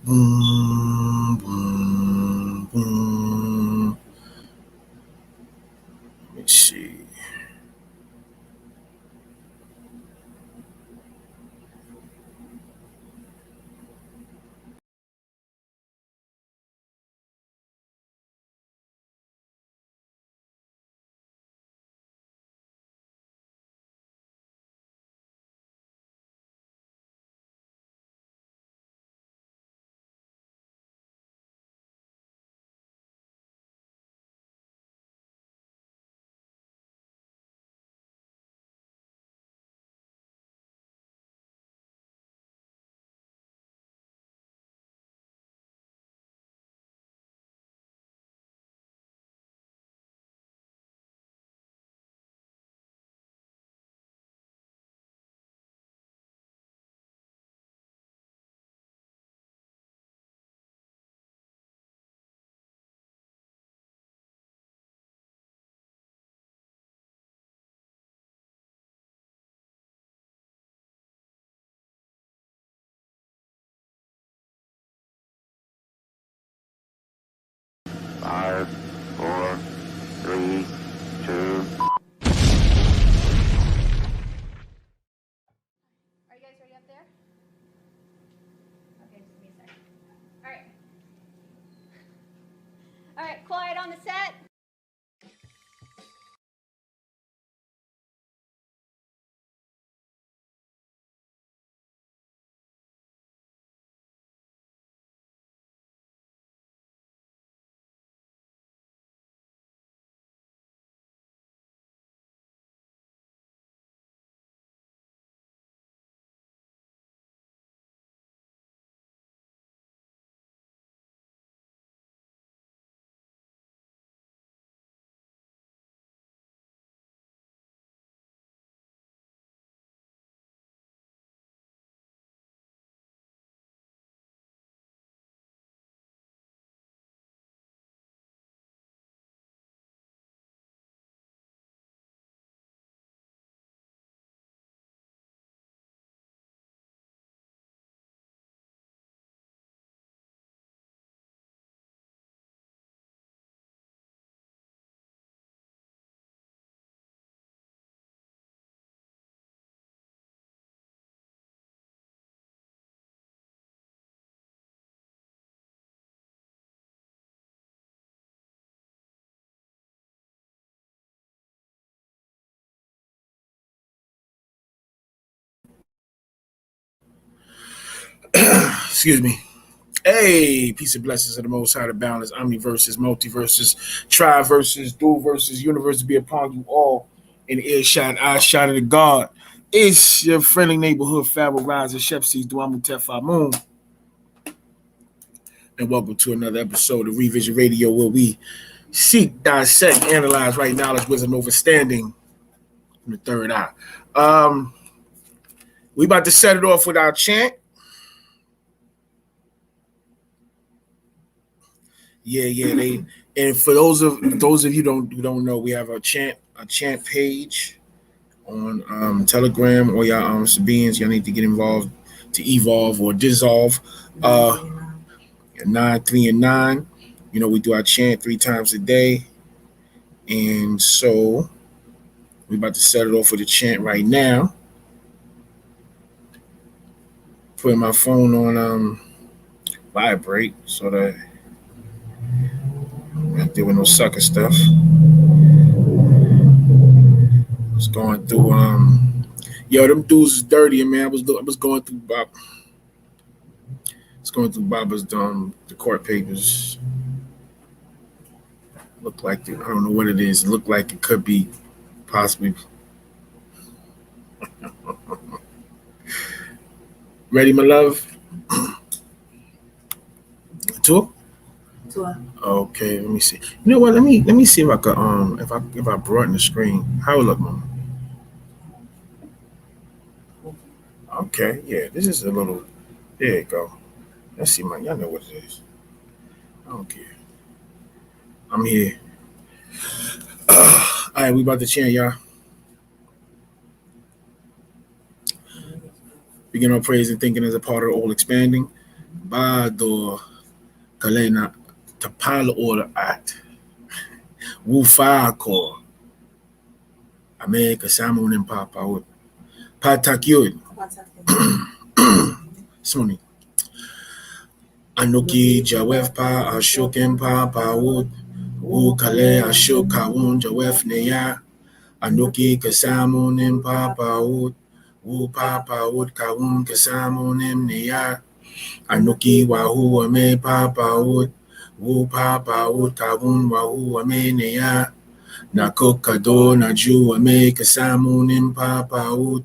Boom, boom, boom. Let me see. Five, four, three, two. Are you guys ready up there? Okay, just give me a second. All right. All right, quiet on the set. Excuse me. Hey, peace and blessings of the Most High, the boundless omniverses, multiverses, triverses, dual verses, universe be upon you all. In earshot, eye shot of the God. It's your friendly neighborhood Pharaoh Rise and Chef Sees Duamu Tefa Moon. And welcome to another episode of Revision Radio, where we seek, dissect, analyze right knowledge, wisdom, overstanding from the third eye. Um, we about to set it off with our chant. Yeah. They and for those of you who don't know, we have a chant page on Telegram or y'all Sabines. Y'all need to get involved to evolve or dissolve. 9, 3, and 9. You know, we do our chant 3 times a day. And so we're about to set it off with a chant right now. Putting my phone on vibrate so that I'm not doing no sucker stuff. I was going through yo, them dudes is dirty, man. I was going through Baba's the court papers. Look like I don't know what it is. It looked like it could be possibly. Ready, my love? Tour? Tour. Okay, let me see. You know what? Let me see if I could if I broaden the screen. How it look, mama? Okay, yeah. This is a little. There you go. Let's see, man. Y'all know what it is. I don't care. I'm here. All right, we about to chant, y'all. Begin our praise and thinking as a part of the all expanding. Bado Kalena Tapal Order at Wufako America Samun and Papa would Patakyud Smony Anuki Jawef Pa Ashokem Papa would Wu Kale Ashokawun Jawef Neya Anuki Kasamun and Papa would Wu Papa would Kawun Kasamun and Neya Anuki Wahu Ame Papa would Wu Papa would Kawun Wahu Ame Neya Nakokado Naju Ame Kasamun and Papa would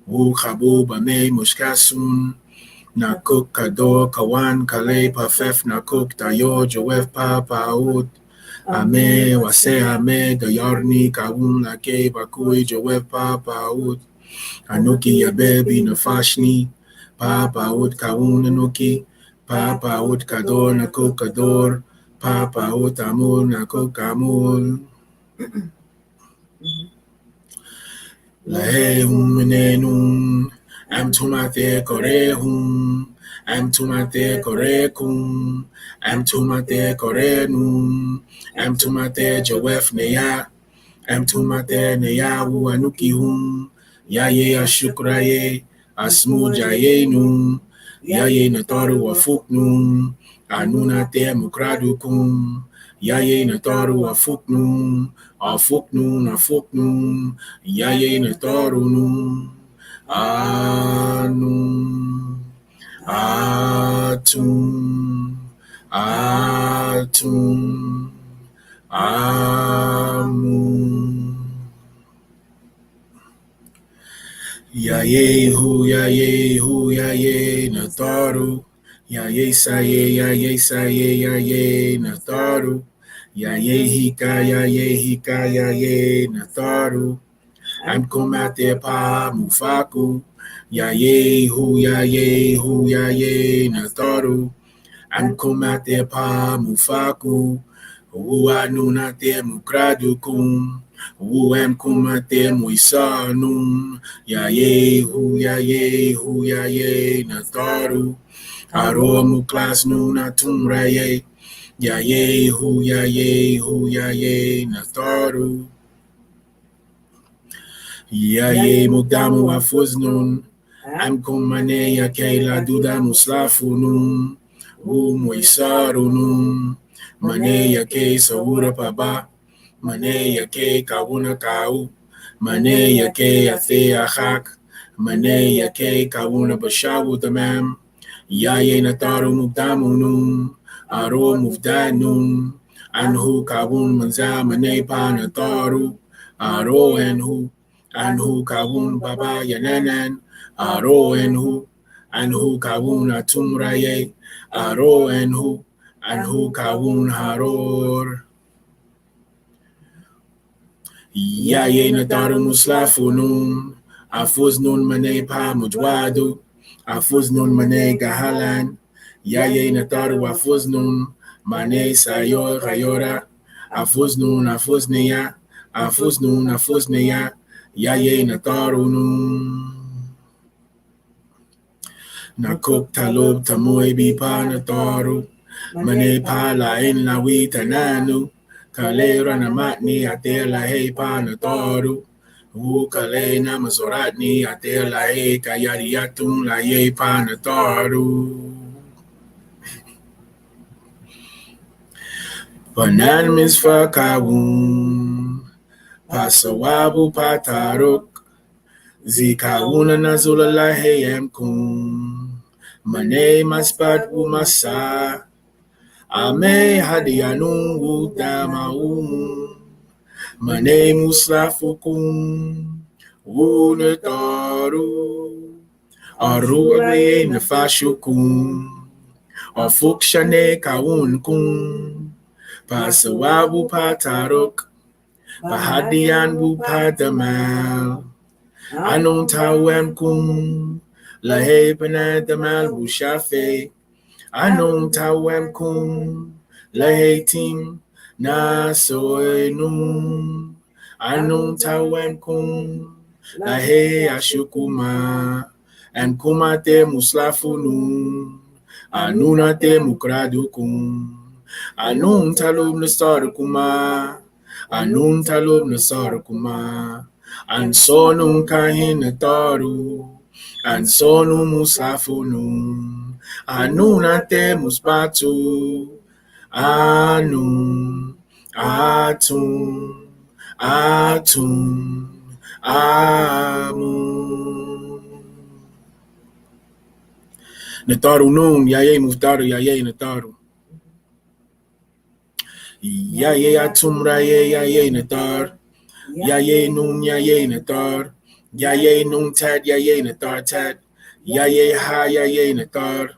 Wu Kabub Ame Muskasun Nakokado Kawan Kale Pafef Nakok Tayo Joef Papa would Ame Wase Ame Dayorni Kawun Lake Bakui Joef Papa would Anuki Yabebi Nafashni Papa would Kawun Anuki Papa would Kador Nakokador Papa would Amul Nakokamul Lahehum Menenum Am Tumate Korehum Am Tumate Korekum Am Tumate Korenum Am Tumate Joef Neya Am Tumate Neyahu Anukihum Yaye Ashukraye Asmu Jayenum Yaye Natoru Wafuknum Anunate Mukradukum Yaye Natoru Wafuknum Afuknum Yaye Natorunum Anum Atum Atum Amun Yayehu Yaye Nataru Yaye Saye Nataru Yaye Hika Yaye Nataru I'm komate pa mufaku Yayehu Yaye Nataru I'm komate pa mufaku Uanunate mukradukum Uem kumate muisanum Yayehu Yaye Nataru Aro muklas nunatum raye Yayehu Yaye Nataru Yaye mukdamu afuznun Amkum mane yake la duda muslafunun Muisarunun Mane yake sawura paba Mane yake kawuna kau Mane yake athe achak Mane yake kawuna bashawu tamam Yaye nataru mukdamunun Aro mufdanun Anhu kawun manza mane pa nataru Aro anhu kawun baba yananan Aro anhu kawun atumraye Aro anhu kawun haror Yaye nataru muslafunun Afuznun mane pa mujwadu Afuznun mane gahalan Yaye nataru afuznun Mane sayor rayora Afuzneya Afuzneya Yaye natarunun Nakok talob tamoy bipa nataru Mane pa lain lawi tananu Kalera namatni atela hey pa nataru Ukale na mazoratni atela hey kayariatun la ye pa nataru Banan misfa kawun Pasawabu pataruk Zikauna nazula laheyem kun Mane maspat umasa Ame hadianun udamaum Mane muslafukum Unetaru Aru ame nafashukum Afukshane kawun kun Pasawabu pataruk Bahadian bupadamal Anong tawem kum Lahe panadamal bushafe Anong tawem kum Lahe tim Nasoy num Anong tawem kum Lahe ashukuma And kumate muslafunum Anunate mukradukum. Anun talub nasarukuma. Anun talub nasarukuma. Ansonum kahin nataru. Ansonum musafunum. Anunate musbatu. Anum. Atum. Atum. Amun. Nataru num, yaye muftaru, yaye nataru. Yaye atum raye, yaye natar. Yaye num, yaye natar. Yaye num tad, yaye natar tad. Yaye ha, yaye natar.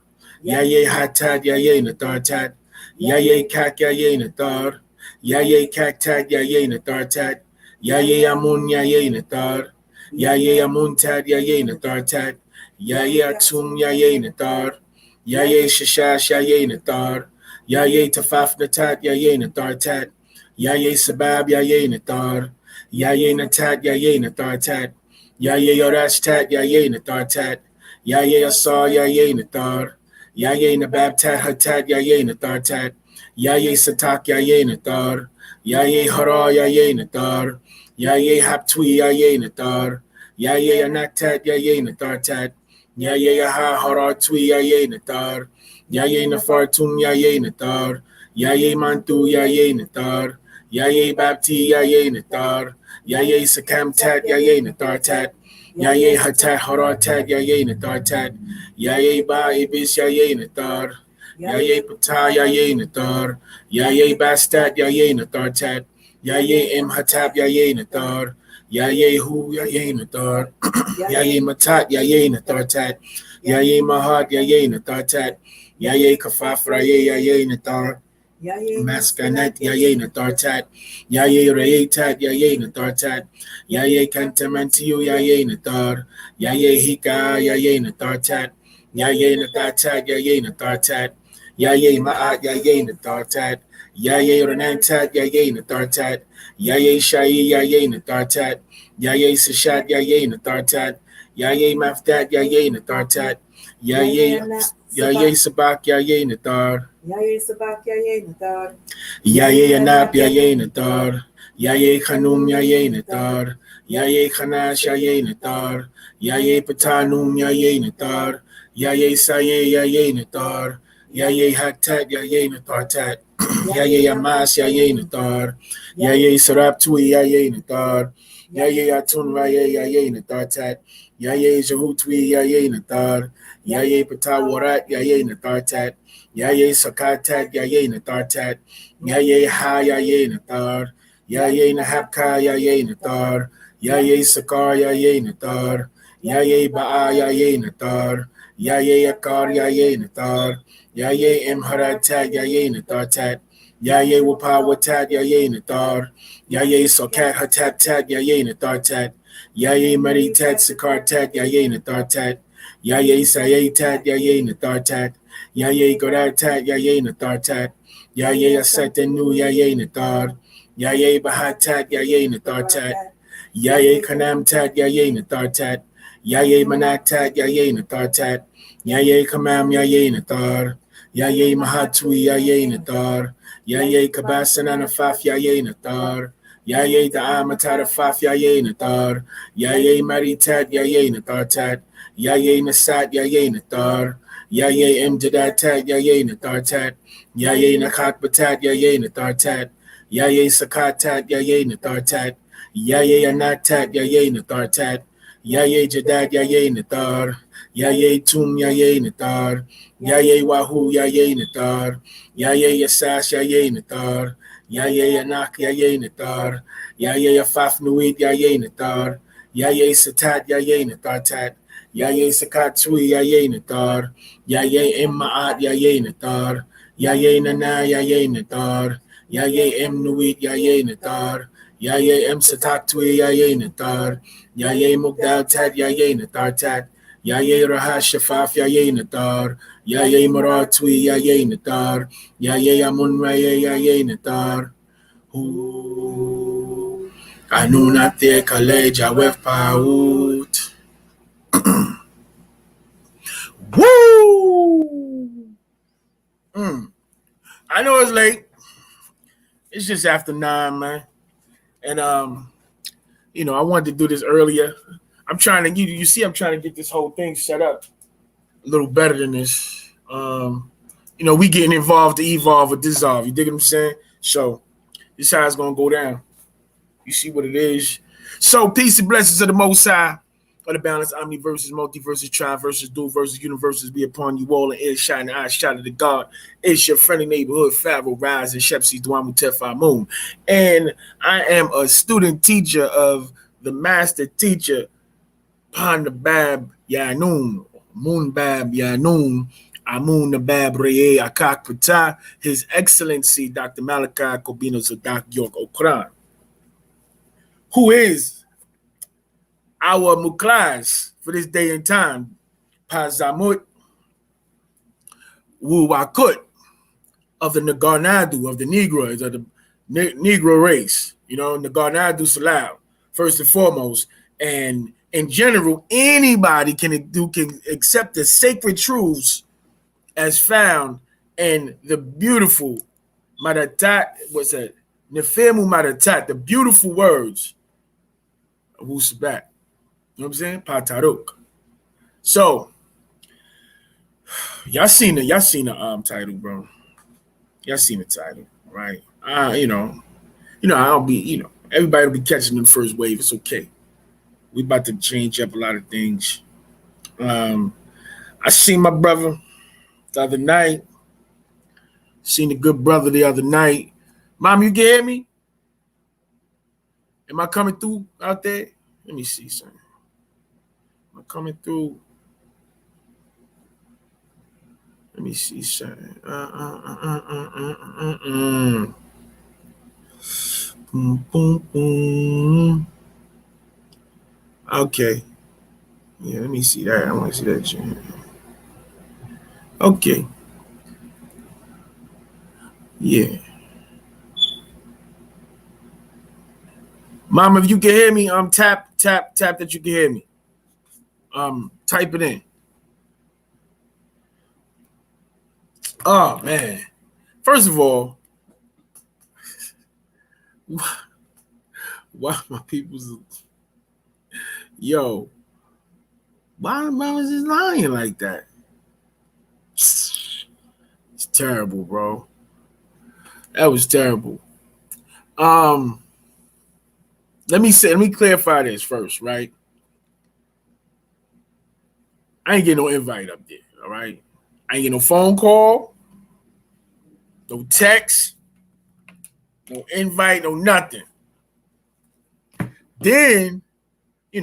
Yaye hatad, yaye natar tad. Yaye kak, yaye natar. Yaye kak tad, yaye natar tad. Yaye amun, yaye natar. Yaye amun tad, yaye natar tad. Yaye atum, yaye natar. Yaye shishash, yaye natar. Yaye tafaf natat, yaye natar tat. Yaye sabab, yaye natar. Yaye natat, yaye natar tat. Yaye yorash tat, yaye natar tat. Yaye asar, yaye natar. Yaye nabab tat hatat, yaye natar tat. Yaye satak, yaye natar. Yaye hara, yaye natar. Yaye haptui, yaye natar. Yaye anaktat, yaye natar tat. Yaye aha hara tui, yaye natar. Yaye nafartum, yaye natar. Yaye mantu, yaye natar. Yaye bapti, yaye natar. Yaye sakam tat, yaye natar tat. Yaye hatat hara tat, yaye natar tat. Yaye ba ibis, yaye natar. Yaye pata, yaye natar. Yaye bastat, yaye natar tat. Yaye em hatab, yaye natar. Yaye hu, yaye natar. Yaye matat, yaye natar tat. Yaye mahat, yaye natar tat. Yaye kafaf, yaye natar. Maskanat, yaye natar tat. Yaye raye tat, yaye natar tat. Yaye kantamantiu, yaye natar. Yaye hika, yaye natar tat. Yaye natar tat, yaye natar tat. Yaye ma'at, yaye natar tat. Yaye renantat, yaye natar tat. Yaye shayi, yaye natar tat. Yaye sashat, yaye natar tat. Yaye maftat, yaye natar tat. Yaye sabak, yaye natar. Yaye sabak, yaye natar. Yaye anap, yaye natar. Yaye khanum, yaye natar. Yaye khanash, yaye natar. Yaye patanum, yaye natar. Yaye saye, yaye natar. Yaye hatat, yaye natar tat. Yaye amas, yaye natar. Yaye saraptui, yaye natar. Yaye atun, yaye natar tat. Yaye zahutwi, yaye natar. Yaye patawarat, yaye natar tat. Yaye sakatat, yaye natar tat. Yaye ha, yaye natar. Yaye nahabka, yaye natar. Yaye sakar, yaye natar. Yaye ba'a, yaye natar. Yaye akar, yaye natar. Yaye imharatat, yaye natar tat. Yaye wapawatat, yaye natar. Yaye sokat hatat tat, yaye natar tat. Yaye maritat sakar tat, yaye natar tat. Yaye saye tat, yaye natar tat. Yaye gorat tat, yaye natar tat. Yaye asatenu, yaye natar. Yaye bahatat, yaye natar tat. Yaye kanam tat, yaye natar tat. Yaye manatat, yaye natar tat. Yaye kamam, yaye natar. Yaye mahatui, yaye natar. Yaye kabasan anafaf, yaye natar. Yaye da'amatat afaf, yaye natar. Yaye maritat, yaye natar tat. Yaye nasat, yaye natar. Yaye imjadatat, yaye natar tat. Yaye nakak batat, yaye natar tat. Yaye sakatat, yaye natar tat. Yaye anatat, yaye natar tat. Yaye jadad, yaye natar. Yaye tum, yaye natar. Yaye wahu, yaye natar. Yaye yasash, yaye natar. Yaye anak, yaye natar. Yaye afaf nuit, yaye natar. Yaye satat, yaye natar tat. Yaye sakat sui, yaye natar. Yaye immaat, yaye natar. Yaye nana, yaye natar. Yaye em nuit, yaye natar. Yaye em satak tui, yaye natar. Yaye mugdal tat, yaye natar tat. Yaye rahash shafaf, yaye natar. Yaye maratui, yaye natar. Yaye amun raye, yaye natar. Hu anunate kale jawef paut. Woo! it's late. It's just after 9, man. And I wanted to do this earlier. I'm trying to you see I'm trying to get this whole thing set up a little better than this. We getting involved to evolve or dissolve. You dig what I'm saying? So this is how it's gonna go down. You see what it is. So peace and blessings of the Most High, of the balance, omni versus multi versus tri versus dual versus universes be upon you all, and earshot and eye shot of the God. It's your friendly neighborhood Pharaoh Rise and Shepsi Dwamu Tefa Moon. And I am a student teacher of the master teacher, Pandabab Yanun, Moonbab Yanun, Amun Nabab Reye Akak Pata, His Excellency Dr. Malachi Kobino Zadak York Okran, who is our Muklas for this day and time, Pazamut Wuwakut of the Nagarnadu, of the Negroes, of the Negro race, Nagarnadu Salau, first and foremost. And in general, anybody can accept the sacred truths as found in the beautiful Maratat, what's that? Nefemu Maratat, the beautiful words of WU-SABAT. You know what I'm saying? Pataruk. So, y'all seen the title, bro. Y'all seen the title, right? I don't be, everybody will be catching the first wave. It's okay. We about to change up a lot of things. I seen my brother the other night. Seen a good brother the other night. Mom, you can hear me? Am I coming through out there? Let me see something. Am I coming through? Let me see something. Boom, boom, boom. Okay. Yeah, let me see that. I want to see that shit. Okay. Yeah. Mom, if you can hear me, tap that you can hear me. Type it in. Oh man. First of all, why my people's why was this lying like that? It's terrible, bro. That was terrible. Let me clarify this first, right? I ain't getting no invite up there, all right? I ain't getting no phone call, no text, no invite, no nothing. Then, I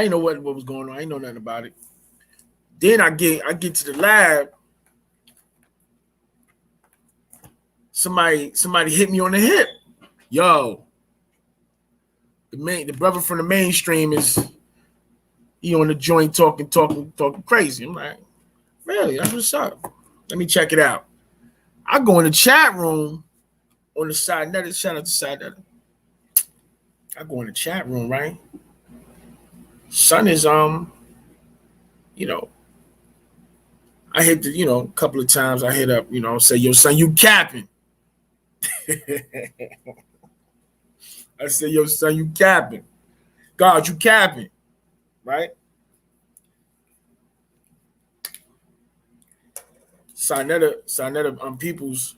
didn't know what was going on. I didn't know nothing about it. Then I get to the lab. Somebody hit me on the hip. Yo, the brother from the mainstream is on the joint talking crazy. I'm like, really? That's what's up. Let me check it out. I go in the chat room on the side net. Shout out to side net. I go in the chat room, right? Son is I hit the, a couple of times I hit up, say, yo, son, you capping. I said, yo, son, you capping. God, you capping. Right? Sinetta Peoples,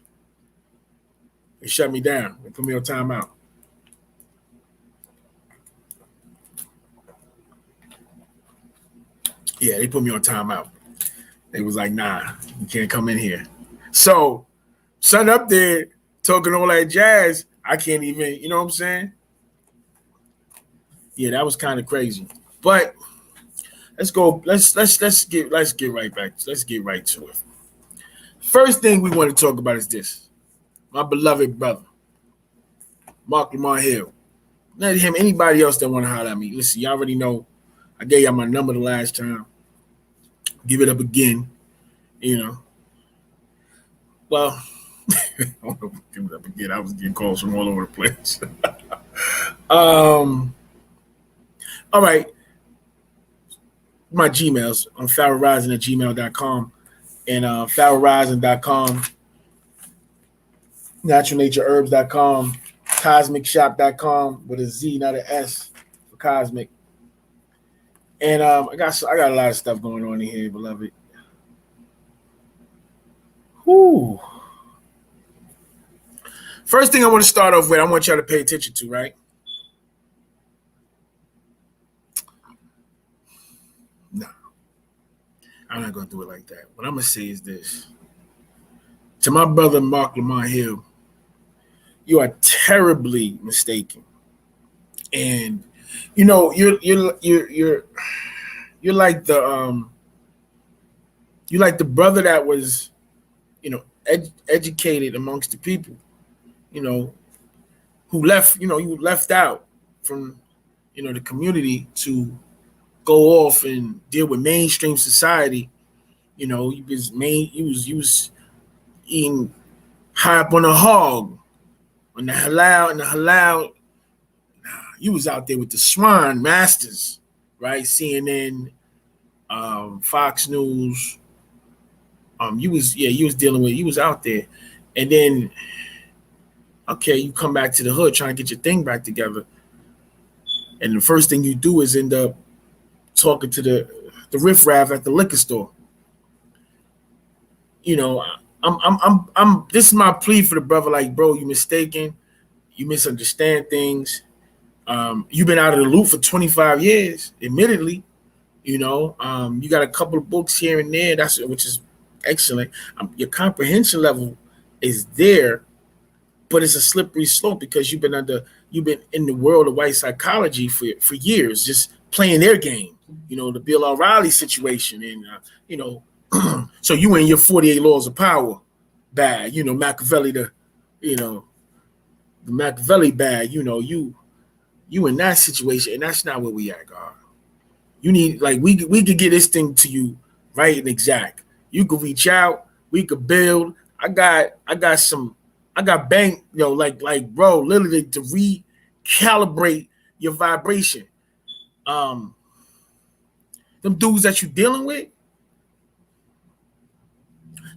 they shut me down. They put me on timeout. Yeah, they put me on timeout. They was like, nah, you can't come in here. So, son up there talking all that jazz, I can't even, you know what I'm saying? Yeah, that was kind of crazy. But let's go. Let's get right back. Let's get right to it. First thing we want to talk about is this. My beloved brother, Marc Lamont Hill. Not him, anybody else that want to holler at me. Listen, y'all already know I gave y'all my number the last time. Give it up again, Well, give it up again. I was getting calls from all over the place. All right. My Gmails on pharaohrising@gmail.com and pharaohrising.com. naturalnatureherbs.com, cosmicshop.com with a Z, not an S for cosmic. And I got a lot of stuff going on in here, beloved. Whoo. First thing I want to start off with, I want y'all to pay attention to, right? No, I'm not going to do it like that. What I'm going to say is this. To my brother, Marc Lamont Hill, you are terribly mistaken. And, you know, you're like the brother that was, you know, educated amongst the people, you know, who left, you know, you left out from, you know, the community to go off and deal with mainstream society. You know, you was eating high up on a hog, on the halal. You was out there with the swine masters, right? CNN, Fox News. You was dealing with, you was out there. And then, okay, you come back to the hood trying to get your thing back together. And the first thing you do is end up talking to the riffraff at the liquor store. You know, I'm this is my plea for the brother, like, bro, you mistaken, you misunderstand things. You've been out of the loop for 25 years, admittedly. You know, you got a couple of books here and there, which is excellent. Your comprehension level is there, but it's a slippery slope because you've been in the world of white psychology for years, just playing their game. You know, the Bill O'Reilly situation, and you know, so you in your 48 laws of power bag. You know, Machiavelli, the Machiavelli bag. You know, you in that situation, and that's not where we at, God. You need, like, we could get this thing to you right and exact. You could reach out, we could build. I got bank, you know, like bro, literally to recalibrate your vibration. Them dudes that you dealing with,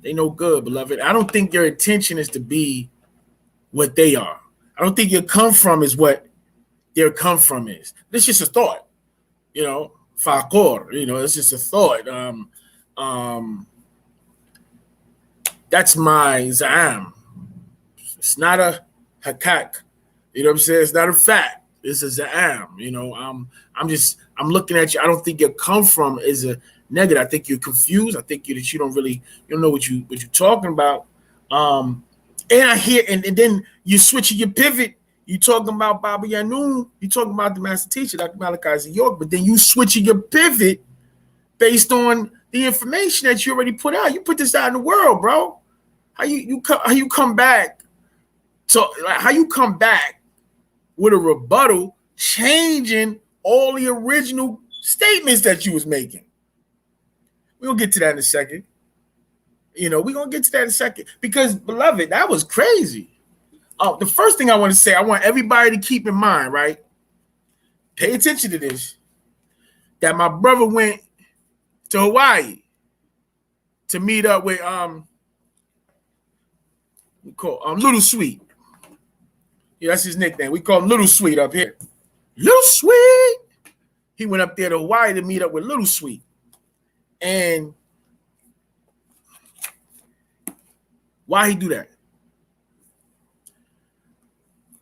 they no good, beloved. I don't think your intention is to be what they are. I don't think your come from is what their come from is. This is just a thought, you know. Fakor, you know, it's just a thought. That's my Za'am. It's not a hakak. You know what I'm saying? It's not a fact. It's a Za'am. You know, I'm looking at you. I don't think your come from is a negative. I think you're confused. I think you don't know what you're talking about. And I hear, and then you switching your pivot. You talking about Baba Yanun, you talking about the master teacher, Dr. Malachi York, but then you switching your pivot based on the information that you already put out. You put this out in the world, bro. How you come back? So, like, how you come back with a rebuttal, changing all the original statements that you was making? We're gonna get to that in a second. You know, we're gonna get to that in a second, because, beloved, that was crazy. The first thing I want to say, I want everybody to keep in mind, right? Pay attention to this. That my brother went to Hawaii to meet up with we call Little Sweet. Yeah, that's his nickname. We call him Little Sweet up here. Little Sweet. He went up there to Hawaii to meet up with Little Sweet. And why he do that?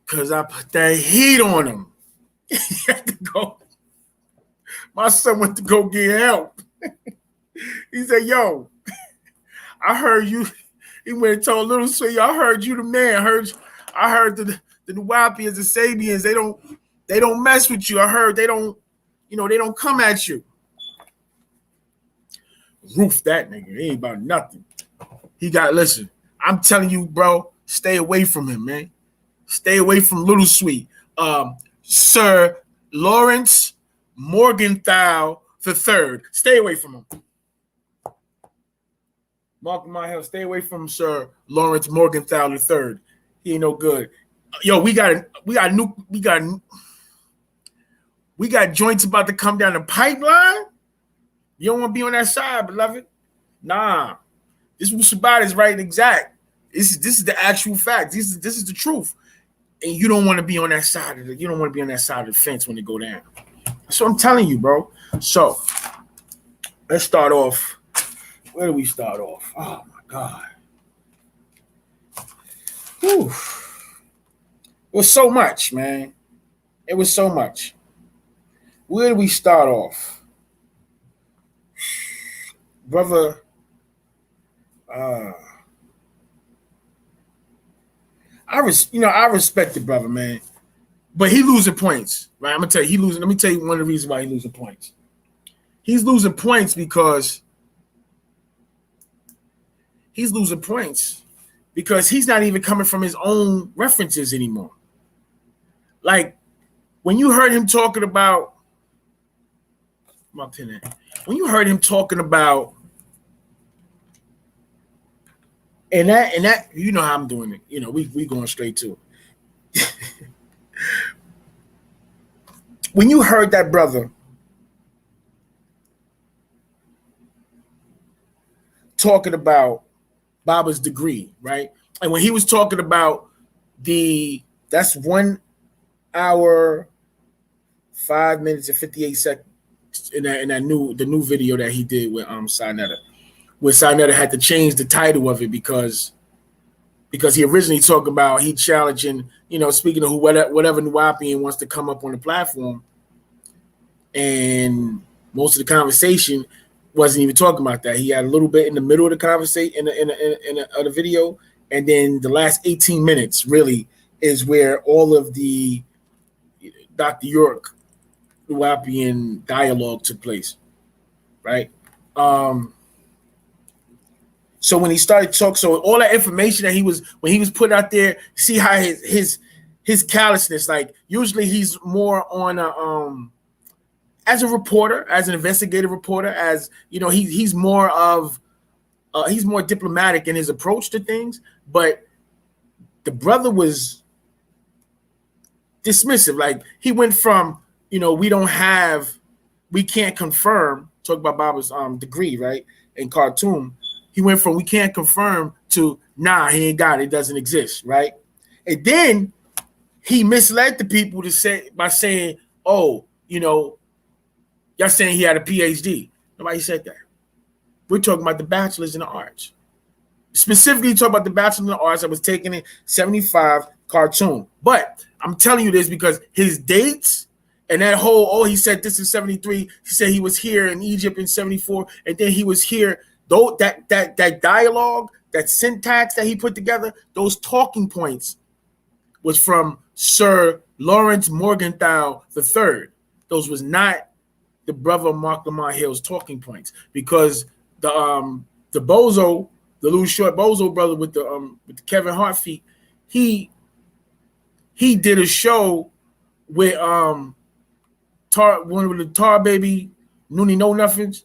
Because I put that heat on him. He had to go. My son went to go get help. He said, yo, I heard you. He went and told Little Sweet, I heard you the man. I heard the NUWAUPIANs and Sabians, they don't mess with you. I heard they don't come at you. Roof that nigga. He ain't about nothing. Listen, I'm telling you, bro, stay away from him, man. Stay away from Little Sweet. Sir Lawrence Morgenthau III. Stay away from him. Mark my hell. Stay away from Sir Lawrence Morgenthau III. He ain't no good. Yo, we got joints about to come down the pipeline. You don't want to be on that side, beloved. Nah. This WU-SABAT is right and exact. This is the actual fact. This is the truth. And you don't want to be on that side of the fence when they go down. That's what I'm telling you, bro. So let's start off. Where do we start off? Oh my God. Whew. It was so much, man. It was so much. Where do we start off? Brother, I respect the brother, man. But he losing points, right? I'm gonna tell you, let me tell you one of the reasons why he losing points. He's losing points because he's not even coming from his own references anymore. Like when you heard him talking about and that you know how I'm doing it. You know, we going straight to it. When you heard that brother talking about Baba's degree, right? And when he was talking about that's 1 hour, 5 minutes and 58 seconds in the new video that he did with Sinetta, where Sinetta had to change the title of it because he originally talked about he challenging, speaking of whatever NUWAUPIAN wants to come up on the platform, and most of the conversation wasn't even talking about that. He had a little bit in the middle of the conversation in the video, and then the last 18 minutes really is where all of the Dr. York NUWAUPIAN dialogue took place, right? So when he started talking, so all that information that when he was put out there, see how his callousness, like usually he's more on as a reporter, as an investigative reporter, as he's more diplomatic in his approach to things, but the brother was dismissive. Like he went from we can't confirm, talk about Baba's degree, right, in Khartoum. He went from we can't confirm to nah, he ain't got it, doesn't exist, right? And then he misled the people by saying, oh, y'all saying he had a PhD. Nobody said that. We're talking about the bachelor's in the arts. Specifically talking about the bachelor's in the arts that was taken in 75 Khartoum. But I'm telling you this because his dates and that whole, he said this in 73. He said he was here in Egypt in 74, and then he was here. Though that dialogue, that syntax that he put together, those talking points was from Sir Lawrence Morgenthau III. Those was not the brother Marc Lamont Hill's talking points, because the bozo, the little short bozo brother with the Kevin Hart feet, he did a show with one with the Tar Baby Noonie No Nothings.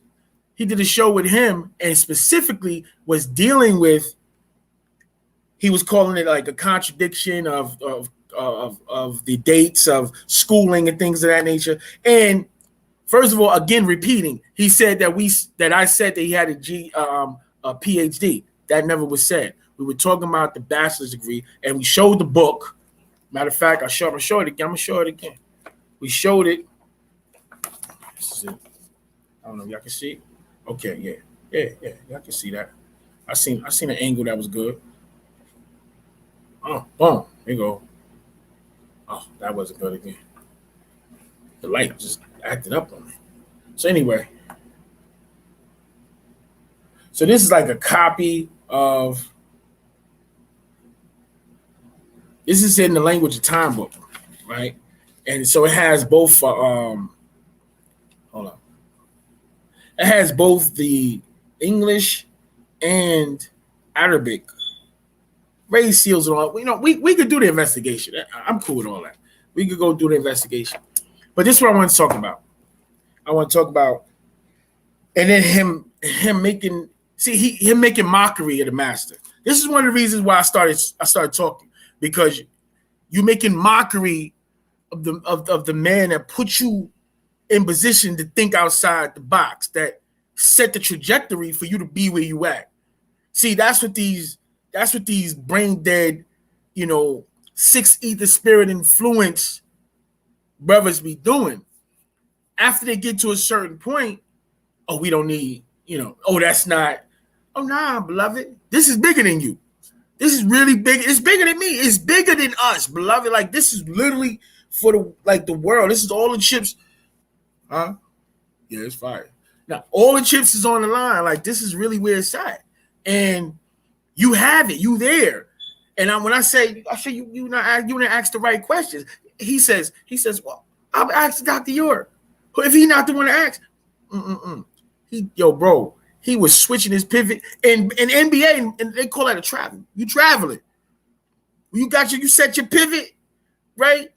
He did a show with him and specifically was dealing with, he was calling it like a contradiction of the dates of schooling and things of that nature. And first of all, again, repeating, he said that I said that he had a PhD. That never was said. We were talking about the bachelor's degree, and we showed the book. Matter of fact, I'm gonna show it again. We showed it. This is it. I don't know if y'all can see it. Okay, yeah, y'all can see that. I seen an angle that was good. Oh, boom, there you go. Oh, that wasn't good again. The light just acted up on me. So anyway, so this is like a copy of. This is in the language of time book, right? And so it has both. Hold on. It has both the English and Arabic raised seals and all. We could do the investigation. I'm cool with all that. We could go do the investigation. But this is what I want to talk about. And then him making mockery of the master. This is one of the reasons why I started talking, because you making mockery of the man that put you in position to think outside the box, that set the trajectory for you to be where you at. See, that's what these That's what these brain dead, six ether spirit influence brothers be doing. After they get to a certain point, oh, we don't need, oh, that's not, oh, nah, beloved. This is bigger than you. This is really big. It's bigger than me. It's bigger than us, beloved. Like, this is literally for the world. This is all the chips. Huh? Yeah, it's fire. Now, all the chips is on the line. Like, this is really where it's at. And you have it. You there. And when I say you didn't ask the right questions. He says, well, I'm asking Dr. York. If he not the one to ask, bro, he was switching his pivot in NBA, and they call that a travel. You traveling. You set your pivot, right?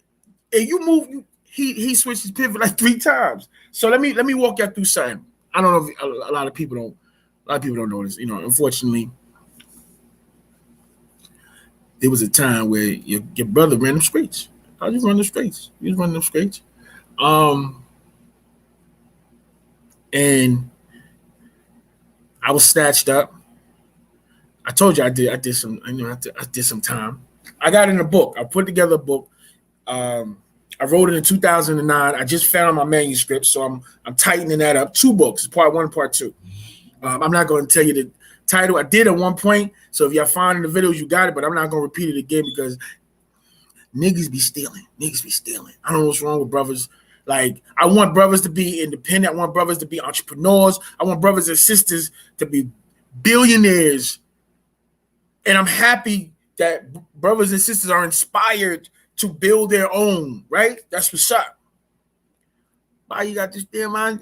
And you move. He switched his pivot like 3 times. So let me walk you through something. I don't know if a lot of people don't know this. Unfortunately, there was a time where your brother ran the streets. I just run the streets. He was running the streets. And I was snatched up. I told you I did some time. I got in a book. I put together a book. I wrote it in 2009. I just found my manuscript, so I'm tightening that up. 2 books, part 1, part 2. I'm not going to tell you the title. I did at one point, so if y'all find in the videos, you got it, but I'm not going to repeat it again because niggas be stealing. I don't know what's wrong with brothers. Like, I want brothers to be independent. I want brothers to be entrepreneurs. I want brothers and sisters to be billionaires. And I'm happy that brothers and sisters are inspired to build their own, right? That's what's up. Why you got to steal mine?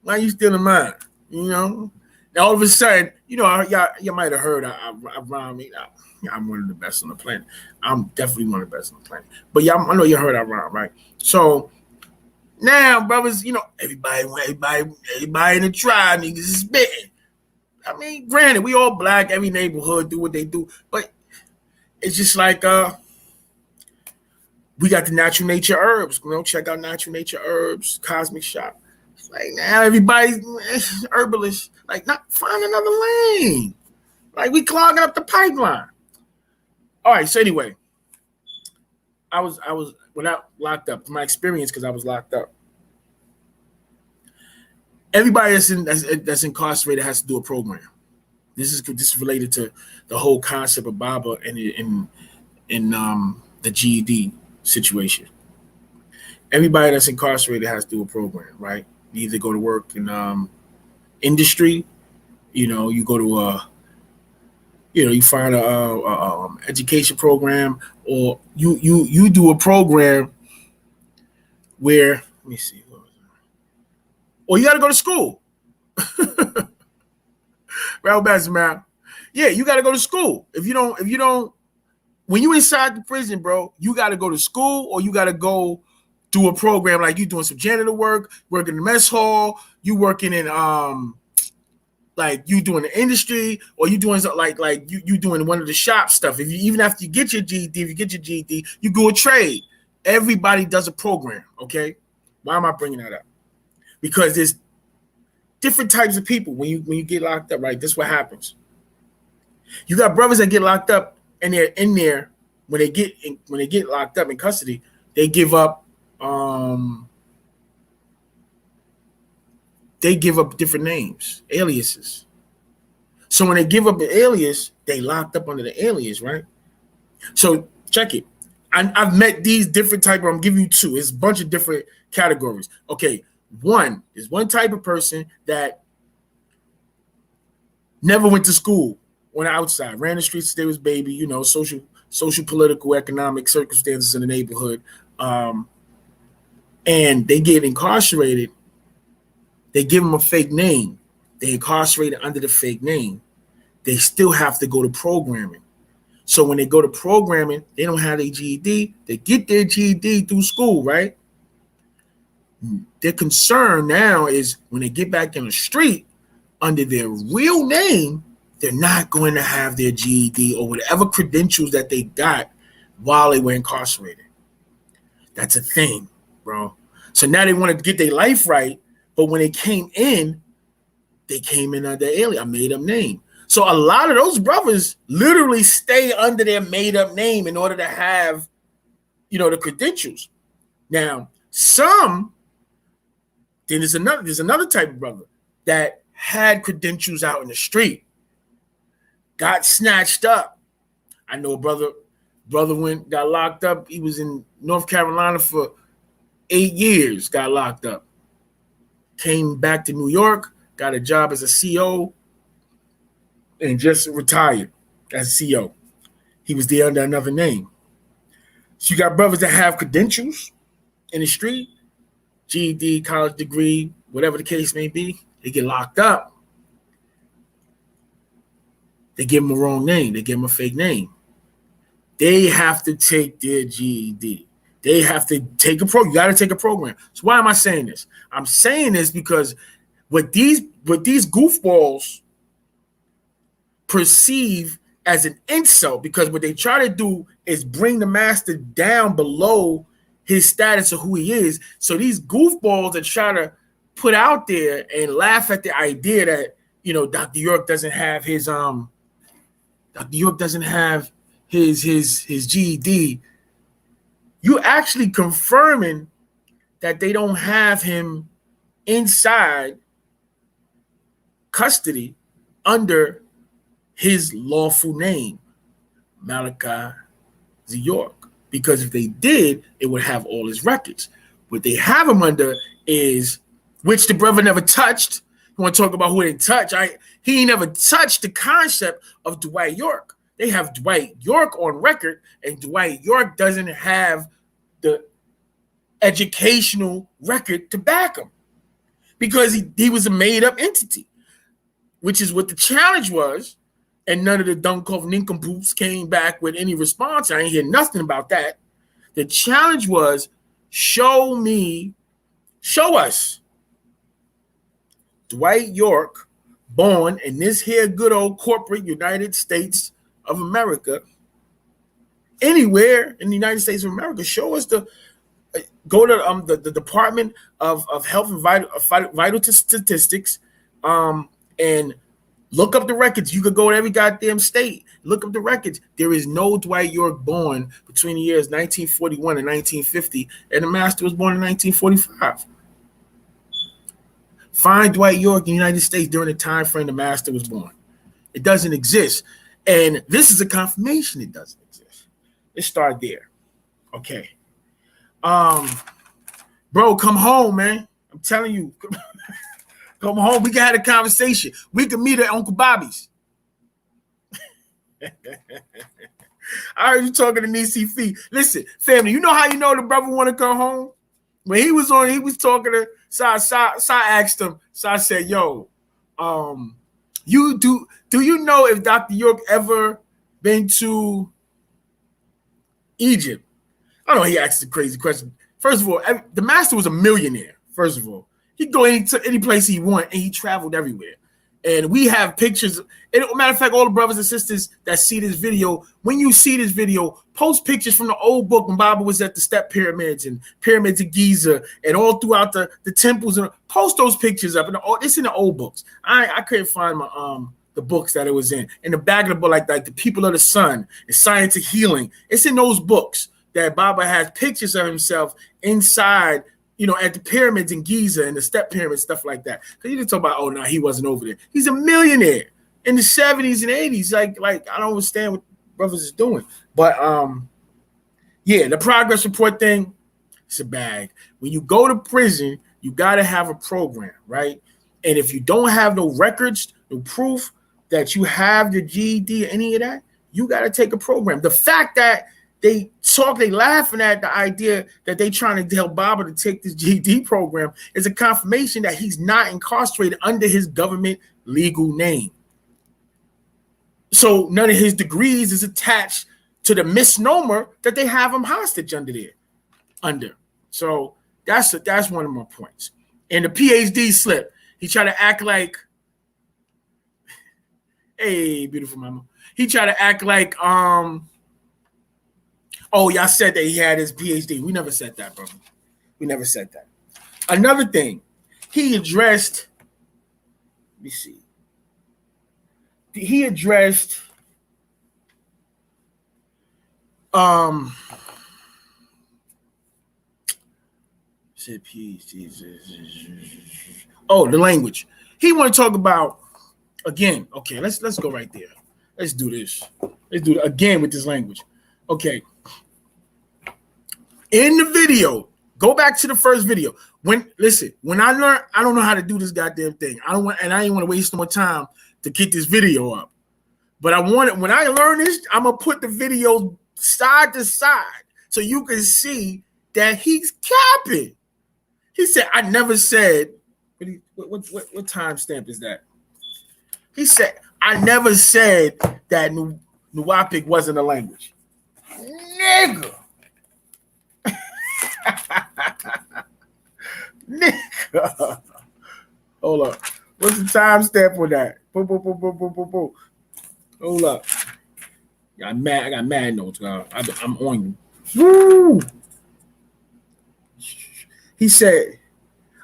Why you stealing mine? Now all of a sudden, y'all might have heard I rhyme. I'm one of the best on the planet. I'm definitely one of the best on the planet. But I know you heard I rhyme, right? So now, brothers, everybody in the tribe, niggas is spitting. I mean, granted, we all black, every neighborhood do what they do, but it's just like we got the natural nature herbs. Check out natural nature herbs, Cosmic Shop. It's like now everybody's herbalist. Like, not find another lane. Like, we clogging up the pipeline. All right. So anyway, I was without locked up. My experience, because I was locked up. Everybody that's incarcerated has to do a program. This is related to the whole concept of Baba and in the GED situation. Everybody that's incarcerated has to do a program, right? You either go to work in industry, you go to you find a education program, or you do a program where, let me see, or you got to go to school. Raul Bazamar. Yeah, you got to go to school. If you don't, when you inside the prison, bro, you got to go to school, or you got to go do a program, like you doing some janitor work, working in the mess hall, you working in like you doing the industry, or you doing like you doing one of the shop stuff. If you, even after you get your GED, you go a trade. Everybody does a program, okay? Why am I bringing that up? Because there's different types of people when you get locked up, right? This is what happens. You got brothers that get locked up, and they're in there when they get locked up in custody, they give up different names, aliases. So when they give up the alias, they locked up under the alias, right? So check it. I've met these different type of, I'm giving you 2. It's a bunch of different categories. Okay, there's one type of person that never went to school, went outside, ran the streets, they was baby, social, political, economic circumstances in the neighborhood. And they get incarcerated. They give them a fake name. They incarcerated under the fake name. They still have to go to programming. So when they go to programming, they don't have their GED. They get their GED through school, right? Their concern now is when they get back in the street under their real name, they're not going to have their GED or whatever credentials that they got while they were incarcerated. That's a thing, bro. So now they want to get their life right, but when they came in under alien, I made up name. So a lot of those brothers literally stay under their made-up name in order to have, the credentials. Now, then there's another type of brother that had credentials out in the street, got snatched up. I know a brother got locked up. He was in North Carolina for 8 years, got locked up. Came back to New York, got a job as a CO, and just retired as a CO. He was there under another name. So you got brothers that have credentials in the street, GED, college degree, whatever the case may be. They get locked up. They give them a wrong name. They give them a fake name. They have to take their GED. They have to take a program. You got to take a program. So why am I saying this? I'm saying this because what these goofballs perceive as an insult, because what they try to do is bring the master down below his status of who he is. So these goofballs that try to put out there and laugh at the idea that, Dr. York doesn't have his GED, you actually confirming that they don't have him inside custody under his lawful name, Malachi Z. York. Because if they did, it would have all his records. What they have him under is, which the brother never touched. You want to talk about who they touch? He never touched the concept of Dwight York. They have Dwight York on record, and Dwight York doesn't have the educational record to back him because he was a made-up entity, which is what the challenge was. And none of the Dunkov nincompoops came back with any response. I ain't hear nothing about that. The challenge was, show us Dwight York born in this here good old corporate United States of America, anywhere in the United States of America. Show us go to the Department of Health and Vital Statistics and look up the records. You could go to every goddamn state. Look up the records. There is no Dwight York born between the years 1941 and 1950, and the master was born in 1945. Find Dwight York in the United States during the time frame the master was born. It doesn't exist. And this is a confirmation it doesn't exist. Let's start there. Okay. Bro, come home, man. I'm telling you. Come home. We can have a conversation. We can meet at Uncle Bobby's. I heard you talking to Nisi Fee. Listen, family, you know how you know the brother want to come home? When he was talking to Sa asked him, Sa said, yo, you do you know if Dr. York ever been to Egypt? I don't know, he asked a crazy question. First of all, the master was a millionaire, first of all. He'd go any place he wanted, and he traveled everywhere. And we have pictures. And matter of fact, all the brothers and sisters that see this video, when you see this video, post pictures from the old book when Baba was at the step pyramids and pyramids of Giza and all throughout the temples. And post those pictures up. And it's in the old books. I couldn't find my the books that it was in. In the back of the book, like the People of the Sun, the Science of Healing. It's in those books that Baba has pictures of himself inside, at the pyramids in Giza and the step pyramids, stuff like that. Because you didn't talk about, oh, no, he wasn't over there. He's a millionaire in the 70s and 80s. Like I don't understand what brothers is doing. But, yeah, the progress report thing, it's a bag. When you go to prison, you got to have a program, right? And if you don't have no records, no proof that you have your GED or any of that, you got to take a program. The fact that they laughing at the idea that they trying to help Baba to take this GED program is a confirmation that he's not incarcerated under his government legal name. So none of his degrees is attached to the misnomer that they have him hostage under. So that's one of my points. And the PhD slip, he tried to act like, hey, beautiful mama. He tried to act like, oh, y'all said that he had his PhD. We never said that, brother. We never said that. Another thing, he addressed, let me see. he addressed said peace, Jesus. Oh, the language. He want to talk about again. Okay, let's go right there. Let's do this. Let's do it again with this language. Okay. In the video, go back to the first video. When I learned, I don't know how to do this goddamn thing. I didn't want to waste no more time to get this video up. But when I learn this, I'm gonna put the video side to side so you can see that he's capping. He said, I never said, what time stamp is that? He said, I never said that Nuwaupic wasn't a language. Nigga. Nigga. Hold up. What's the time stamp on that? Boom, boom, boom, boom, boom, boom, boom. Hold up. I got mad notes, y'all. I'm on you. Woo! He said,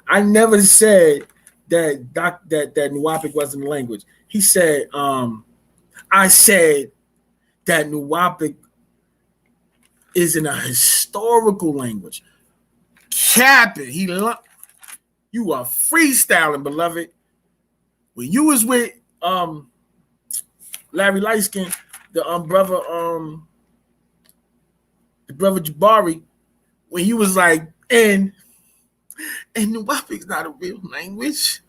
I never said that Nuwaupic wasn't a language. He said, I said that Nuwaupic isn't a historical language. Capping. You are freestyling, beloved. When you was with Larry Lightskin, the brother Jabari, when he was like, and Nuwaupic's not a real language.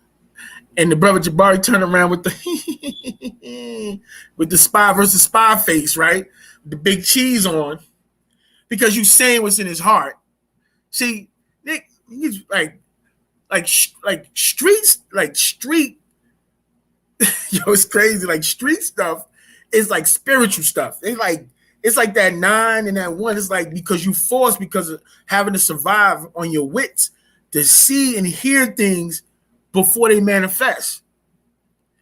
And the brother Jabari turned around with the with the spy versus spy face, right? The big cheese on, because you saying what's in his heart. See, Nick, he's like street. Yo, it's crazy. Like street stuff is like spiritual stuff. It's like that 9 and that 1. It's like because you forced because of having to survive on your wits to see and hear things before they manifest.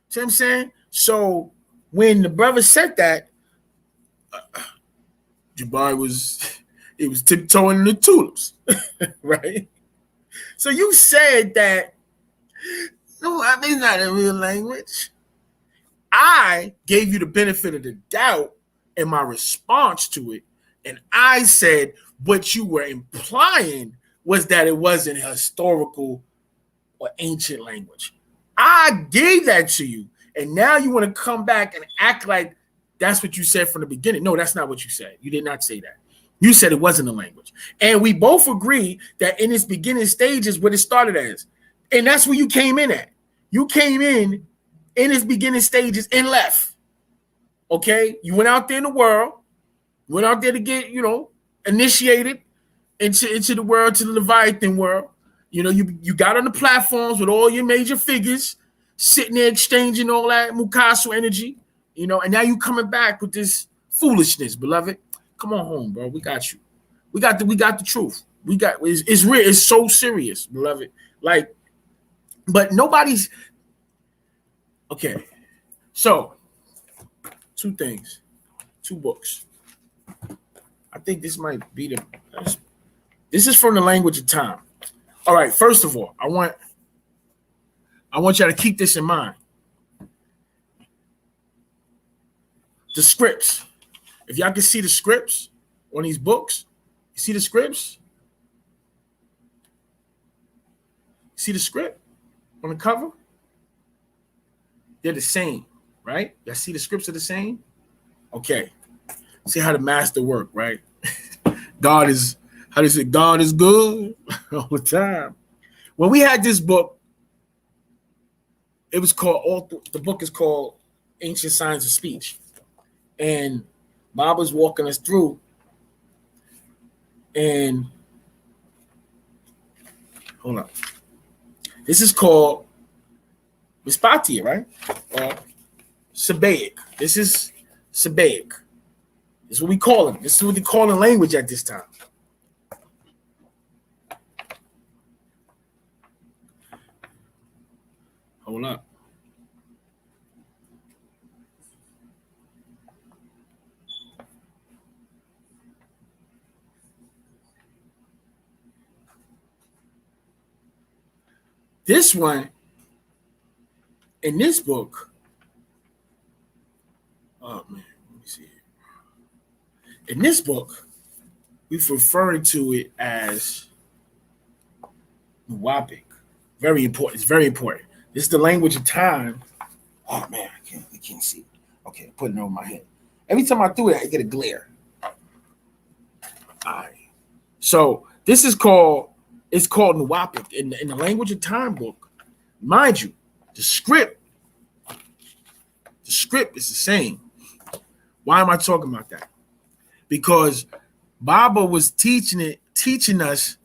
See what I'm saying? So when the brother said that, Jabari was tiptoeing in the tulips, right? So you said that no, I mean not a real language. I gave you the benefit of the doubt in my response to it, and I said what you were implying was that it wasn't a historical or ancient language. I gave that to you, and now you want to come back and act like that's what you said from the beginning. No, that's not what you said. You did not say that. You said it wasn't a language. And we both agree that in its beginning stages, what it started as. And that's where you came in at. You came in its beginning stages and left. Okay? You went out there in the world, went out there to get, initiated into the world, to the Leviathan world. You got on the platforms with all your major figures, sitting there exchanging all that Mukasu energy, and now you coming back with this foolishness, beloved. Come on home, bro. We got you. We got the truth. It's real. It's so serious, beloved. Like, but nobody's okay. So, 2 things, 2 books. I think this might be this is from the language of time. All right. First of all, I want y'all to keep this in mind. The scripts. If y'all can see the scripts on these books, you see the scripts? See the script on the cover? They're the same, right? Y'all see the scripts are the same? Okay. See how the master work, right? God is good all the time. When we had this book, it was called, the book is called Ancient Signs of Speech. And Bob was walking us through, and hold on. This is called Mispatia, right? Sabaic. This is Sabaic. This is what we call it. This is what they call in language at this time. Hold up. This one, in this book, Oh man, let me see. In this book, we're referring to it as Nuwapic. Very important. It's very important. This is the language of time. Oh man, I can't see. Okay, putting it over my head. Every time I do it, I get a glare. All right. So this is called. It's called Nuwapic in the language of time book. Mind you, the script is the same. Why am I talking about that? Because Baba was teaching us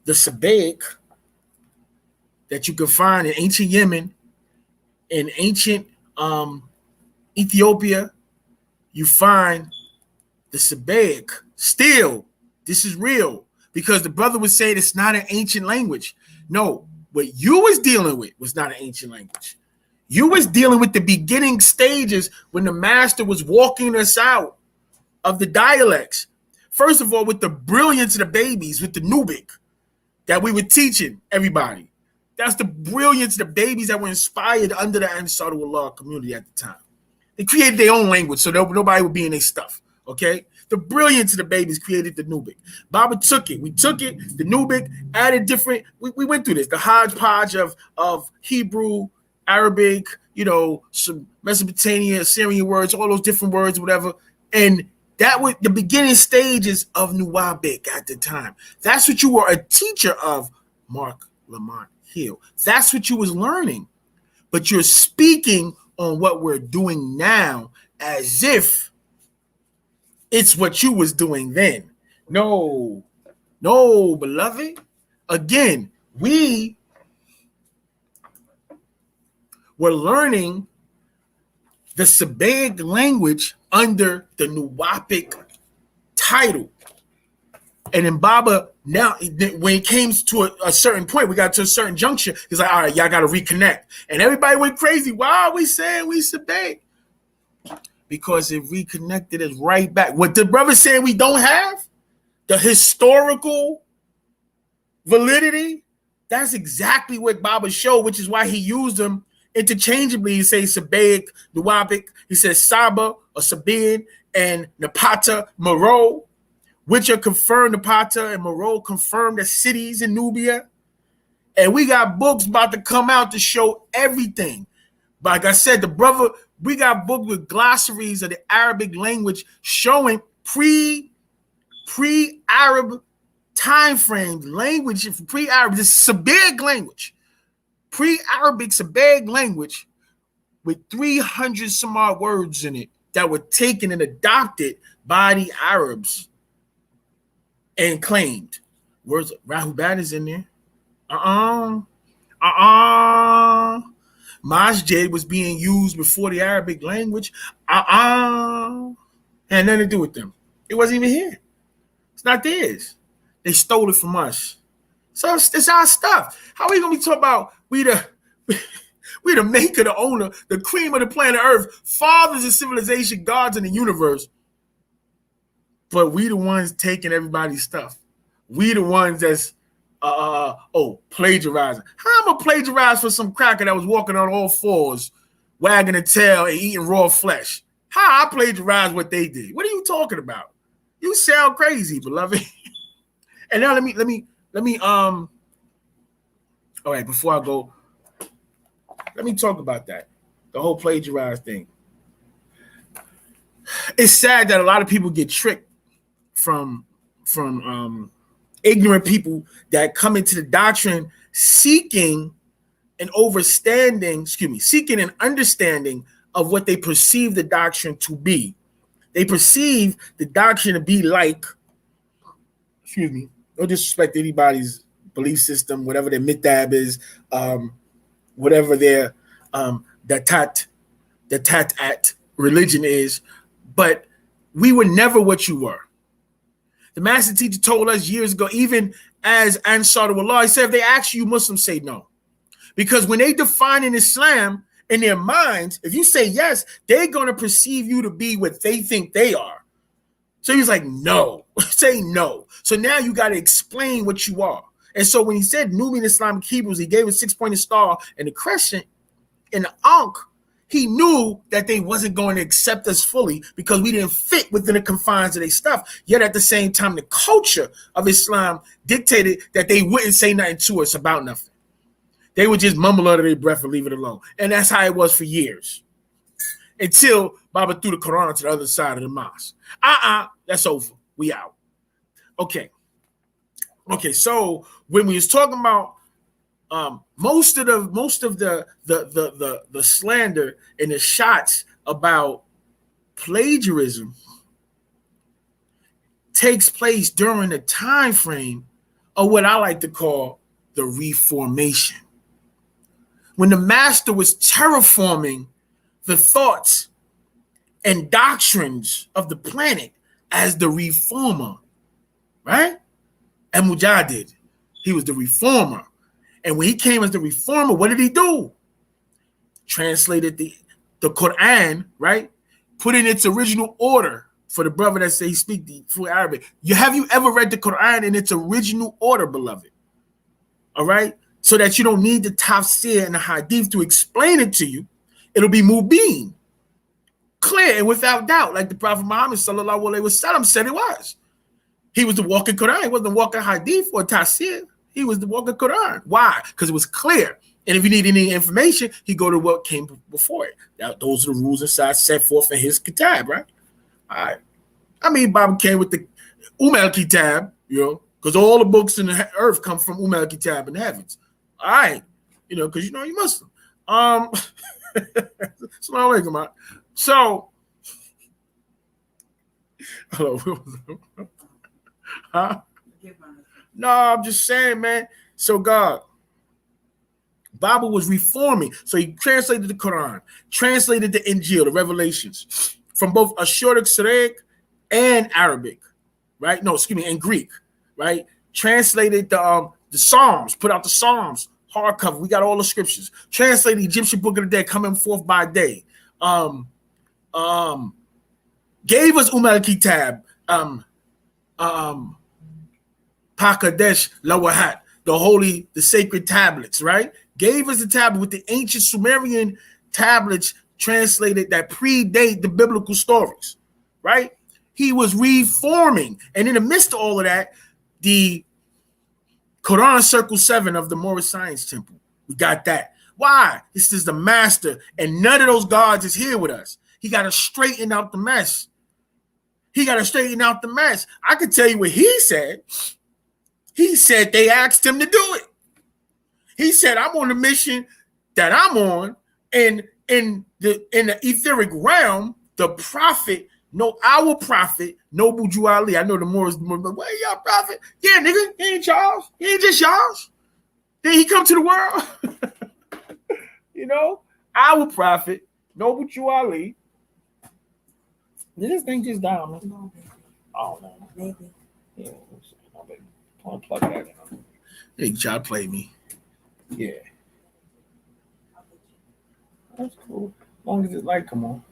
the Sabaic that you can find in ancient Yemen, in ancient Ethiopia. You find the Sabaic still. This is real because the brother was saying it's not an ancient language. No, what you was dealing with was not an ancient language. You was dealing with the beginning stages when the master was walking us out of the dialects. First of all, with the brilliance of the babies, with the Nubic that we were teaching everybody. That's the brilliance of the babies that were inspired under the Ansarul Allah community at the time. They created their own language so nobody would be in their stuff, okay? The brilliance of the babies created the Nubic. Baba took it. We took it, the Nubic, added different, we went through this, the hodgepodge of Hebrew, Arabic, some Mesopotamia, Assyrian words, all those different words, whatever. And that was the beginning stages of Nuwapic at the time. That's what you were a teacher of, Marc Lamont Hill. That's what you was learning. But you're speaking on what we're doing now as if it's what you was doing then. No, beloved. Again, we were learning the Sabaic language under the Nuwapic title. And then Baba, now, when it came to a certain point, we got to a certain juncture, he's like, all right, y'all got to reconnect. And everybody went crazy. Why are we saying we Sabaic? Because it reconnected us right back. What the brother saying we don't have, the historical validity, that's exactly what Baba showed, which is why he used them interchangeably. He says Sabaic, Nuwapic. He says Saba or Sabaean and Napata, Meroe, which are confirmed. Napata and Meroe confirmed as cities in Nubia. And we got books about to come out to show everything. But like I said, the brother, we got books with glossaries of the Arabic language showing pre-Arab time frame language, pre-Arab, this Sabaic language. Pre-Arabic Sabaic language with 300 some odd words in it that were taken and adopted by the Arabs and claimed. Words, Rahubat is in there. Masjid was being used before the Arabic language. Had nothing to do with them. It wasn't even here. It's not theirs. They stole it from us. So it's our stuff. How are we gonna be talking about we the maker, the owner, the cream of the planet Earth, fathers of civilization, gods in the universe, but we the ones taking everybody's stuff. We the ones that's plagiarizing. How am I plagiarize for some cracker that was walking on all fours, wagging a tail and eating raw flesh? How I plagiarize what they did? What are you talking about? You sound crazy, beloved. And now let me all right, before I go, let me talk about that. The whole plagiarize thing. It's sad that a lot of people get tricked from ignorant people that come into the doctrine seeking an understanding of what they perceive the doctrine to be. They perceive the doctrine to be like, no disrespect to anybody's belief system, whatever their mitab is, whatever their that religion is, but we were never what you were. The master teacher told us years ago, even as Ansar Allah, he said, if they ask you, Muslims say no. Because when they define in Islam, in their minds, if you say yes, they're going to perceive you to be what they think they are. So he was like, no, say no. So now you got to explain what you are. And so when he said Nubian Islamic Hebrews, he gave a 6-pointed star and the crescent and the ankh. He knew that they wasn't going to accept us fully because we didn't fit within the confines of their stuff. Yet at the same time, the culture of Islam dictated that they wouldn't say nothing to us about nothing. They would just mumble under their breath and leave it alone. And that's how it was for years. Until Baba threw the Quran to the other side of the mosque. That's over. We out. Okay. So when we was talking about most of the slander and the shots about plagiarism takes place during the time frame of what I like to call the Reformation, when the master was terraforming the thoughts and doctrines of the planet as the reformer, right? And Mujaddid, he was the reformer. And when he came as the reformer, what did he do? Translated the Quran, right? Put in its original order for the brother that say he speak the fluent Arabic. Have you ever read the Quran in its original order, beloved? All right? So that you don't need the tafsir and the hadith to explain it to you. It'll be mubin, clear and without doubt, like the Prophet Muhammad sallallahu alaihi wasallam said it was. He was the walking Quran. He wasn't the walking hadith or tafsir. He was the walking Quran. Why? Because it was clear. And if you need any information, he go to what came before it. Now, those are the rules inside set forth in his kitab, right? All right. I mean, Baba came with the al-Kitab, because all the books in the earth come from al-Kitab in the heavens. All right. Because you're Muslim. Assalamu alaikum. So, hello. Huh? No, I'm just saying, man. So Baba was reforming. So he translated the Quran, translated the Injil, the Revelations, from both Ashuric, Syriac, and Arabic, right? No, excuse me, and Greek, right? Translated the Psalms, put out the Psalms, hardcover. We got all the scriptures. Translated the Egyptian Book of the Dead, coming forth by day. Gave us al-Kitab, Pakadesh Lawahat, the sacred tablets, right? Gave us the tablet with the ancient Sumerian tablets translated that predate the biblical stories, right? He was reforming. And in the midst of all of that, the Quran Circle 7 of the Moorish Science Temple. We got that. Why? This is the master, and none of those gods is here with us. He got to straighten out the mess. I could tell you what he said. He said they asked him to do it. He said, I'm on the mission that I'm on, and in the etheric realm, the prophet, our prophet, Noble Jew Ali. I know the Moors, but where y'all prophet? Yeah, nigga, he ain't y'all. He ain't just y'all's. Then he come to the world. Our prophet, Noble Jew Ali. Did this thing just down, man? No, Oh, no. maybe. Yeah, I'll plug that in. They try to play me. Yeah. That's cool. As long as it's like, come on.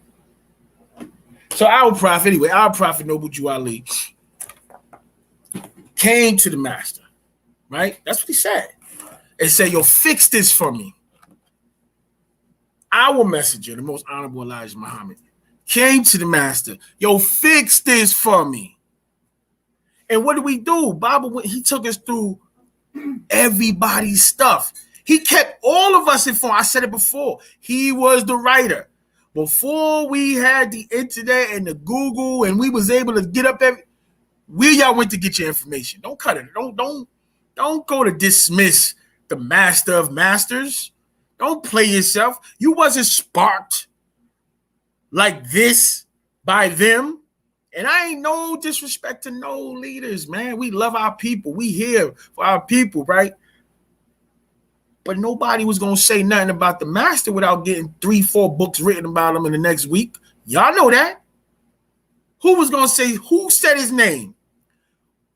So our prophet, Noble Jew Ali, came to the master, right? That's what he said. And said, fix this for me. Our messenger, the most honorable Elijah Muhammad, came to the master. Fix this for me. And what did we do? Baba, he took us through everybody's stuff. He kept all of us informed. I said it before. He was the writer. Before we had the internet and the Google and we was able to get up where y'all went to get your information. Don't cut it. Don't go to dismiss the master of masters. Don't play yourself. You wasn't sparked like this by them. And I ain't no disrespect to no leaders, man. We love our people. We here for our people, right? But nobody was going to say nothing about the master without getting 3-4 books written about him in the next week. Y'all know that. Who was going to say, who said his name?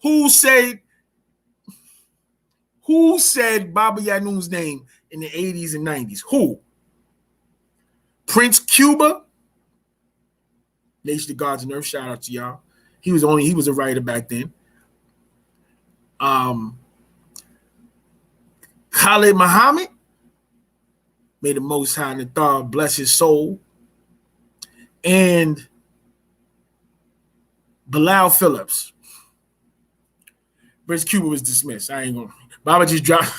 Who said Baba Yanun's name in the 80s and 90s? Who? Prince Cuba? Nation of Gods and Earth, shout out to y'all. He was a writer back then. Khalid Muhammad, May the Most High Nathar bless his soul. And Bilal Phillips. Prince Cuba was dismissed. I ain't gonna. Baba just dropped.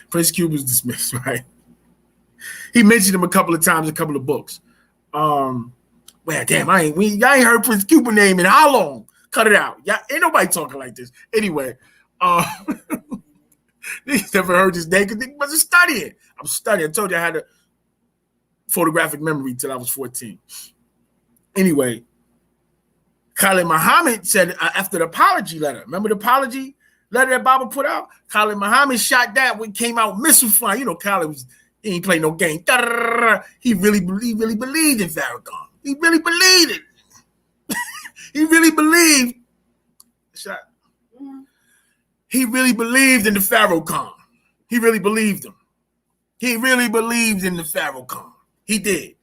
Prince Cuba was dismissed, right? He mentioned him a couple of times, a couple of books. Well, damn, y'all ain't heard Prince Cuba name in how long? Cut it out. Y'all ain't nobody talking like this. Anyway, they never heard his name because they wasn't studying. I'm studying. I told you I had a photographic memory till I was 14. Anyway, Khalid Muhammad said after the apology letter, remember the apology letter that Baba put out? Khalid Muhammad shot that when it came out missile flying. You know, Khalid he ain't play no game. He really believed in Farrakhan. He really believed it. He really believed. He really believed in the Farrakhan. He really believed him. He really believed in the Farrakhan. He did.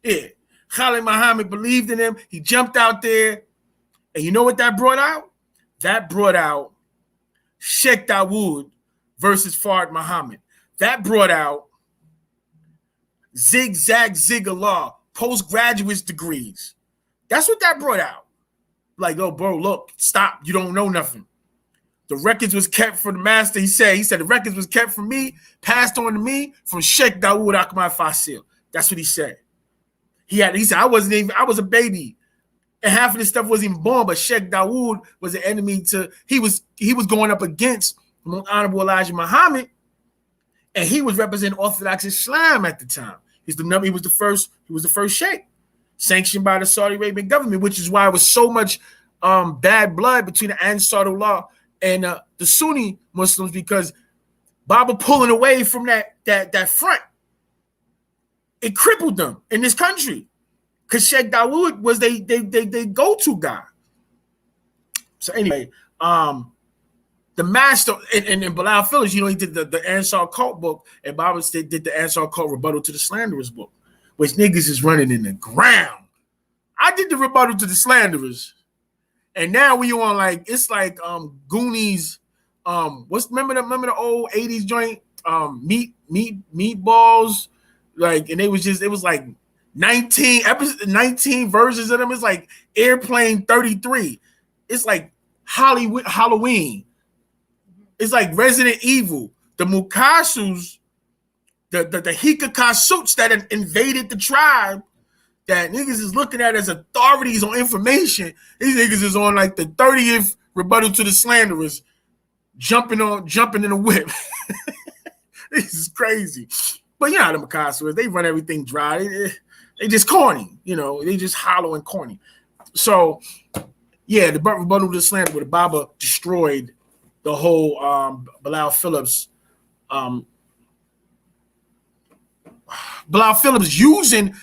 Yeah. Khalid Muhammad believed in him. He jumped out there. And you know what that brought out? That brought out Sheikh Dawood versus Fard Muhammad. That brought out Zigzag Zigalar, postgraduate degrees. That's what that brought out. Like, oh, bro, look, stop. You don't know nothing. The records was kept for the master. He said the records was kept from me, passed on to me from Sheikh Dawood Ahmad Fasil. That's what he said. He said, I was a baby. And half of this stuff wasn't even born, but Sheikh Dawood was an enemy to, he was going up against the Most Honorable Elijah Muhammad, and he was representing Orthodox Islam at the time. He was the first sheikh sanctioned by the Saudi Arabian government, which is why it was so much bad blood between the Ansarullah and the Sunni Muslims, because Baba pulling away from that front, it crippled them in this country. Because Sheikh Dawood was they go-to guy. So anyway, the master and Bilal Phillips, you know, he did the Ansar cult book, and Baba did the Ansar cult rebuttal to the slanderers book, which niggas is running in the ground. I did the rebuttal to the slanderers, and now we on it's like Goonies. Remember the old 80s joint? Meatballs, and it was like 19 versions of them. It's like Airplane 33. It's like Halloween. It's like Resident Evil. The Mukasus, the Hikakasuts that invaded the tribe that niggas is looking at as authorities on information. These niggas is on like the 30th rebuttal to the slanderers, jumping in a whip. This is crazy. But you know how the Mukasus, they run everything dry. They just corny, you know. They just hollow and corny. So, yeah, the rebuttal to the slander where the Baba destroyed the whole Bilal Phillips. Bilal Phillips using,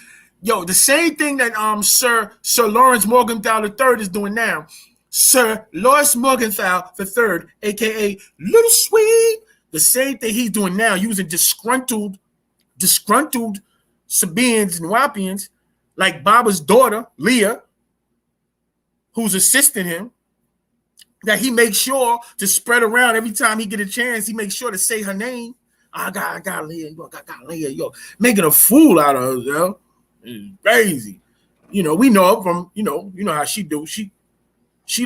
the same thing that Sir Lawrence Morgenthau III is doing now. Sir Lawrence Morgenthau III, a.k.a. Little Sweet, the same thing he's doing now, using disgruntled Sabaeans and Nuwaupians, like Baba's daughter, Leah, who's assisting him, that he makes sure to spread around every time he get a chance. He makes sure to say her name. I got Leah, I got Leah, making a fool out of her, yo. It's crazy. We know her from, you know how she do. She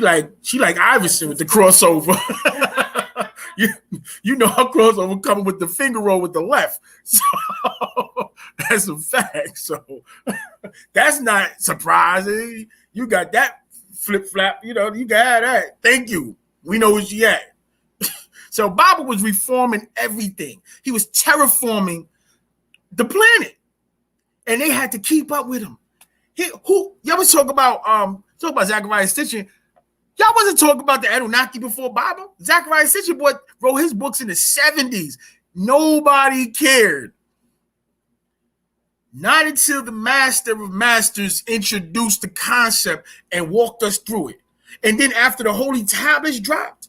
like Iverson with the crossover. You know her crossover coming with the finger roll with the left. So that's a fact. So that's not surprising. You got that flip-flap, you got that. Thank you. We know where she at. So Baba was reforming everything. He was terraforming the planet. And they had to keep up with him. Y'all was talking about Zachariah Sitchin. Y'all wasn't talking about the Anunnaki before Baba. Zachariah Sitchin wrote his books in the 70s. Nobody cared. Not until the Master of Masters introduced the concept and walked us through it. And then after the Holy Tablets dropped,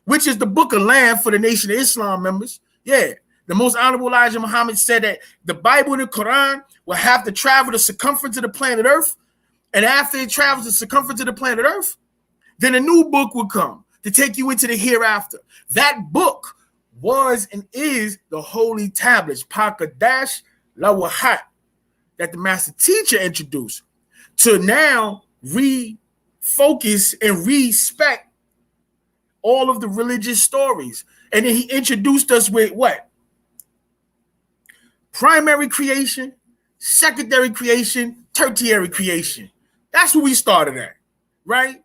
which is the Book of Lamb for the Nation of Islam members, the Most Honorable Elijah Muhammad said that the Bible and the Quran will have to travel the circumference of the planet Earth. And after it travels the circumference of the planet Earth, then a new book will come to take you into the hereafter. That book was and is the holy tablets, Pakadash Lawahat, that the master teacher introduced to now refocus and respect all of the religious stories. And then he introduced us with what? Primary creation, secondary creation, tertiary creation. That's where we started at, right?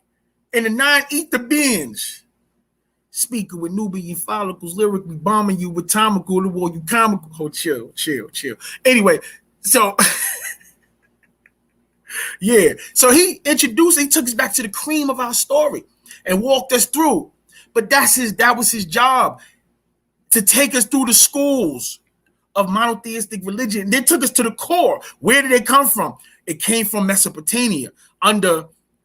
And the 9 ether beings, speaking with Nubian follicles, lyrically bombing you with tomical, the war you comical. Oh, chill. Anyway, so yeah. So he took us back to the cream of our story and walked us through. But that was his job, to take us through the schools of monotheistic religion. And they took us to the core. Where did they come from? It came from Mesopotamia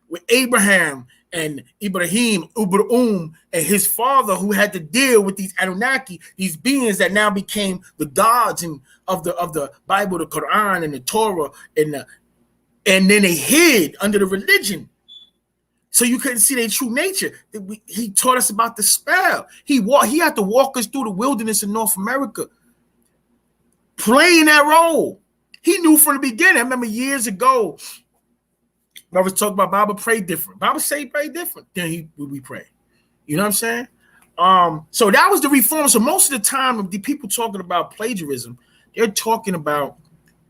with Abraham and Ibrahim, and his father, who had to deal with these Anunnaki, these beings that now became the gods of the Bible, the Quran, and the Torah, and then they hid under the religion, so you couldn't see their true nature. He taught us about the spell. He had to walk us through the wilderness in North America, playing that role. He knew from the beginning. I remember years ago, I was talking about Bible pray different. Bible say pray different than we pray. You know what I'm saying? So that was the reform. So most of the time, the people talking about plagiarism, they're talking about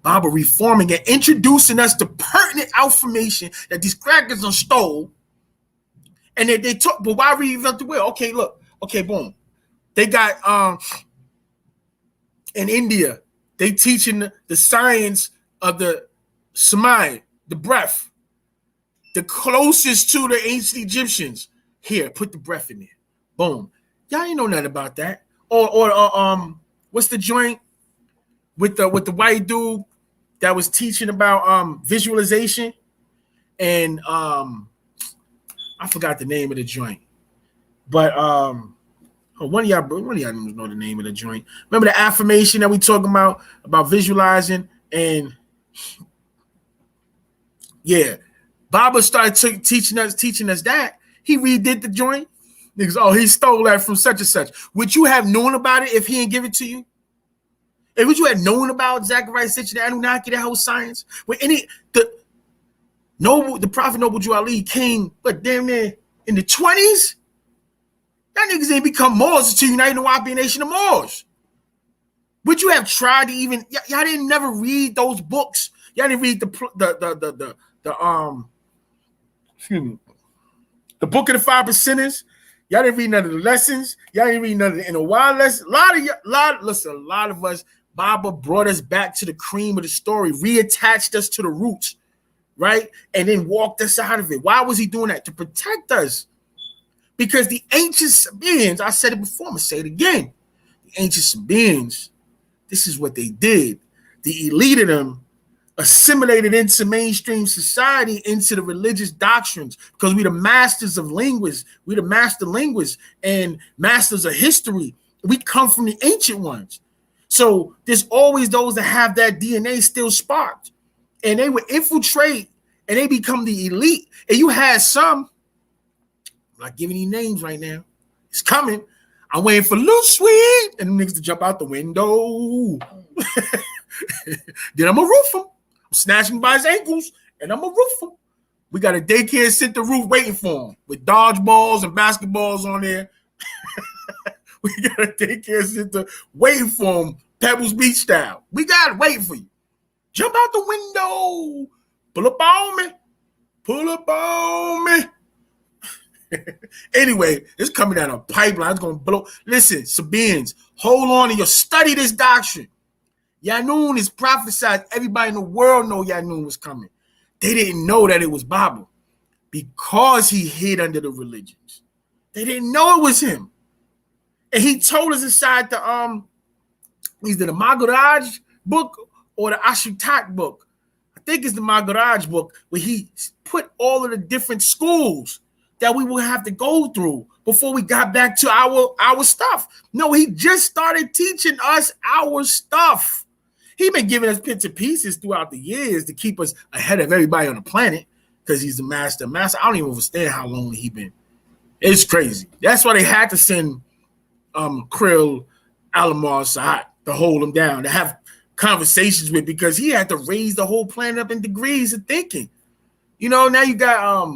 Bible reforming and introducing us to pertinent information that these crackers done stole. And they talk, but why reinvent the wheel? Okay, look. Okay, boom. They got in India, they teaching the science of the Samai, the breath, the closest to the ancient Egyptians. Here, put the breath in there. Boom. Y'all ain't know nothing about that. Or what's the joint with the white dude that was teaching about visualization? And I forgot the name of the joint. But one of y'all know the name of the joint. Remember the affirmation that we talking about visualizing? And yeah, Baba started teaching us that. He redid the joint. Niggas, he stole that from such and such. Would you have known about it if he didn't give it to you? And would you have known about Zachariah Sitchin, the Anunnaki, that whole science? When the Prophet Noble Drew Ali came, but damn near in the 20s, that niggas ain't become Moors to United Nuwaupian Nation of Moors. Would you have tried to even? Y'all didn't never read those books. Y'all didn't read the Book of the Five Percenters. Y'all didn't read none of the lessons. Y'all didn't read none of the inner wild lessons. A lot of us, Baba brought us back to the cream of the story, reattached us to the roots, right? And then walked us out of it. Why was he doing that? To protect us. Because the ancient Sabaeans, I said it before, I'm going to say it again. The ancient Sabaeans, this is what they did. The elite of them assimilated into mainstream society, into the religious doctrines, because we're the masters of linguists. We're the master linguists and masters of history. We come from the ancient ones. So there's always those that have that DNA still sparked. And they would infiltrate and they become the elite. And you had some, I'm not giving you names right now. It's coming. I'm waiting for Lil Sweet and them niggas to jump out the window. Then I'm going to roof him. Snatch him by his ankles, and I'm gonna roof him. We got a daycare center roof waiting for him with dodgeballs and basketballs on there. We got a daycare center waiting for him, Pebbles Beach style. We got it waiting for you. Jump out the window. Pull up on me. Pull up on me. Anyway, it's coming down a pipeline. It's gonna blow. Listen, Sabaeans, hold on and you'll study this doctrine. Yanun is prophesied. Everybody in the world know Yanun was coming. They didn't know that it was Baba because he hid under the religions. They didn't know it was him. And he told us inside the either the Magaraj book or the Ashutat book. I think it's the Magaraj book where he put all of the different schools that we will have to go through before we got back to our stuff. No, he just started teaching us our stuff. He been giving us bits and pieces throughout the years to keep us ahead of everybody on the planet because he's the master. I don't even understand how long he been. It's crazy. That's why they had to send Krill Alamar Sahat to hold him down, to have conversations with, because he had to raise the whole planet up in degrees of thinking. You know, now you got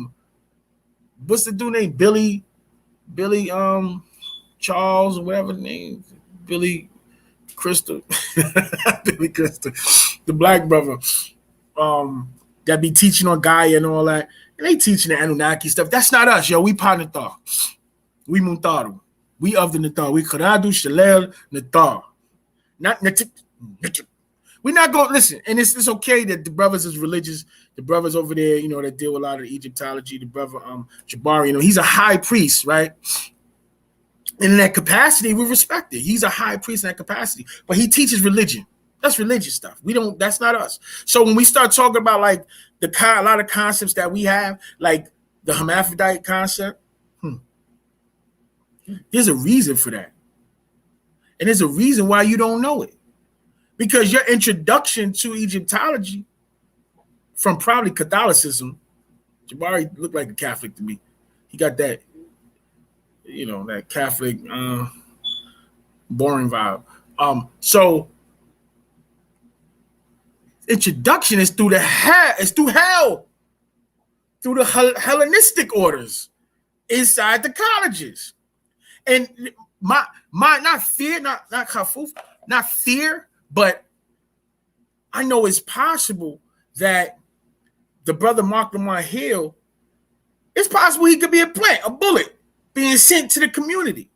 what's the dude named Billy Charles or whatever the name, Billy Crystal, Billy Crystal, the black brother that be teaching on Gaia and all that, and they teaching the Anunnaki stuff. That's not us, yo. We Panathar, we Muntaru, we of the Nathar, we Karadu Shalel Nathar. Not we're not going to listen, and it's okay that the brothers is religious. The brothers over there, you know, that deal with a lot of Egyptology. The brother Jabari, you know, he's a high priest, right? And in that capacity, we respect it. He's a high priest in that capacity, but he teaches religion. That's religious stuff. We don't. That's not us. So when we start talking about like a lot of concepts that we have, like the hermaphrodite concept, there's a reason for that, and there's a reason why you don't know it. Because your introduction to Egyptology from probably Catholicism, Jabari looked like a Catholic to me. He got that, you know, that Catholic boring vibe. So introduction is through hell, through the Hellenistic orders inside the colleges. And my not fear, not kafuf, not fear. But I know it's possible that the brother Marc Lamont Hill, it's possible he could be a bullet being sent to the community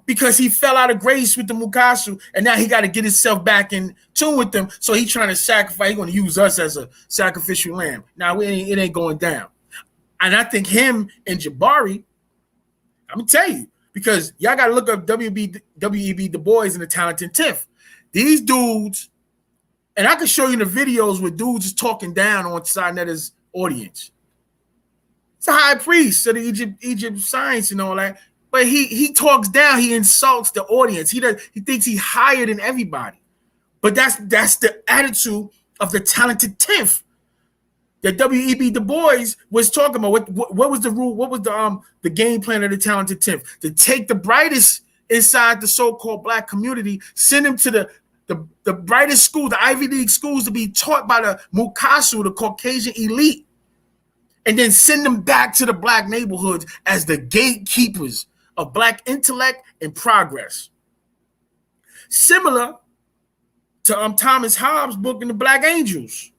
because he fell out of grace with the Mukasu, and now he got to get himself back in tune with them. So he's trying to sacrifice. He's going to use us as a sacrificial lamb. Now, it ain't going down. And I think him and Jabari, I'm going to tell you, because y'all got to look up W.E.B. Du Bois and the Talented Tenth. These dudes, and I can show you the videos where dudes is talking down on Sinet's audience. It's a high priest of the Egypt science and all that, but he talks down, he insults the audience. He thinks he's higher than everybody. But that's the attitude of the Talented Tenth that W.E.B. Du Bois was talking about. What was the rule? What was the game plan of the Talented Tenth? To take the brightest inside the so-called black community, send them to the brightest school, the Ivy League schools, to be taught by the Mukasu, the Caucasian elite, and then send them back to the black neighborhoods as the gatekeepers of black intellect and progress. Similar to Thomas Hobbes' book in the Black Angels.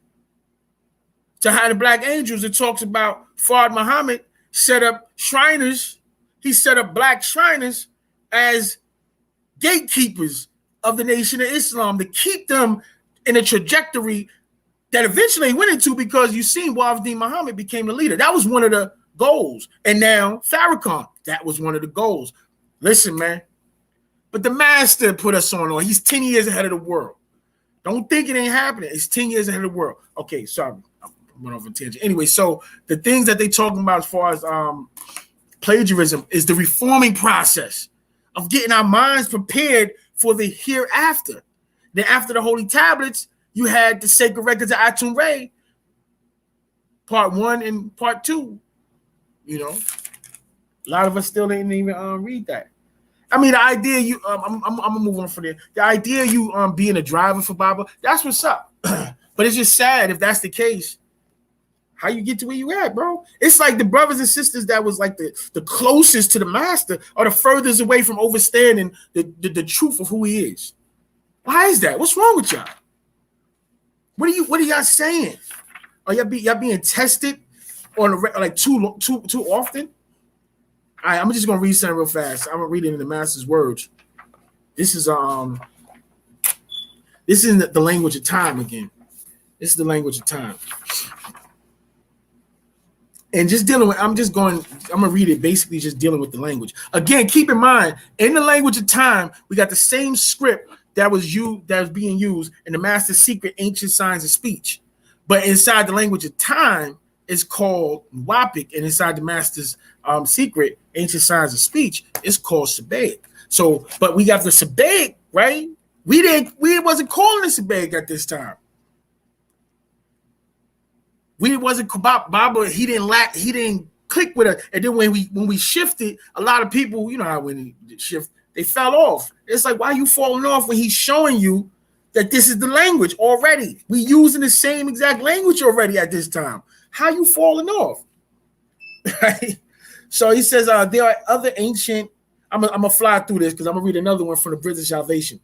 To how the Black Angels, it talks about Fard Muhammad set up Shriners. He set up black Shriners as gatekeepers of the Nation of Islam to keep them in a trajectory that eventually they went into, because you seen Wafdi Muhammad became the leader. That was one of the goals. And now Farrakhan, that was one of the goals. Listen, man, but the master put us on. He's 10 years ahead of the world. Don't think it ain't happening. It's 10 years ahead of the world. Okay, sorry. I went off a tangent. Anyway, so the things that they talking about as far as plagiarism is the reforming process of getting our minds prepared for the hereafter. Then after the Holy Tablets, you had the Sacred Records of Atum Re, part 1 and part 2. You know, a lot of us still didn't even read that. I mean, the idea you, I'm gonna move on from there. The idea you being a driver for Baba, that's what's up. But it's just sad if that's the case. How you get to where you at, bro? It's like the brothers and sisters that was like the closest to the master are the furthest away from understanding the truth of who he is. Why is that? What's wrong with y'all? What are y'all saying? Are y'all being tested on like too often? All right, I'm just gonna read something real fast. I'm gonna read it in the master's words. This is the language of time again. This is the language of time. And just dealing with, I'm gonna read it basically just dealing with the language. Again, keep in mind, in the language of time, we got the same script that was being used in the master's secret ancient signs of speech. But inside the language of time, it's called WAPIC, and inside the master's secret ancient signs of speech, it's called Sabaic. So, but we got the Sabaic, right? We wasn't calling it Sabaic at this time. We wasn't Baba. He didn't clicked with us. And then when we shifted, a lot of people, you know how when you shift, they fell off. It's like, why are you falling off when he's showing you that this is the language already? We using the same exact language already at this time. How you falling off? Right? So he says there are other ancient. I'm gonna fly through this because I'm gonna read another one from the British Salvation.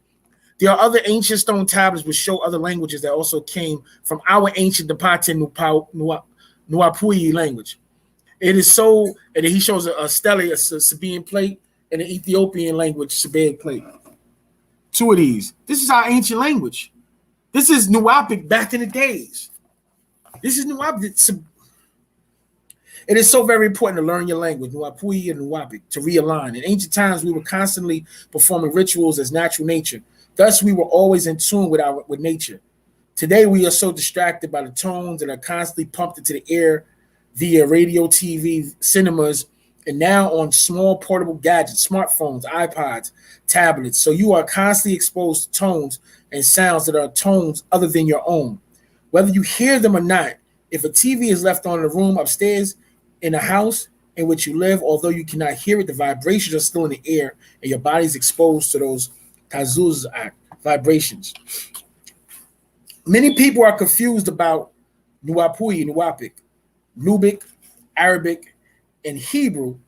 There are other ancient stone tablets which show other languages that also came from our ancient Depatin Nuwaupian language. It is so, and he shows a stele, a Sabaean plate, and an Ethiopian language, Sabaean plate. Two of these. This is our ancient language. This is Nuwaupic back in the days. This is Nuwaupic. It is so very important to learn your language, Nuwaupian and Nuwaupic, to realign. In ancient times, we were constantly performing rituals as natural nature. Thus, we were always in tune with nature. Today, we are so distracted by the tones that are constantly pumped into the air via radio, TV, cinemas, and now on small portable gadgets, smartphones, iPods, tablets. So you are constantly exposed to tones and sounds that are tones other than your own. Whether you hear them or not, if a TV is left on in the room upstairs in a house in which you live, although you cannot hear it, the vibrations are still in the air and your body is exposed to those Tazuz vibrations. Many people are confused about Nuwaupian, Nuwaupic, Nubic, Arabic, and Hebrew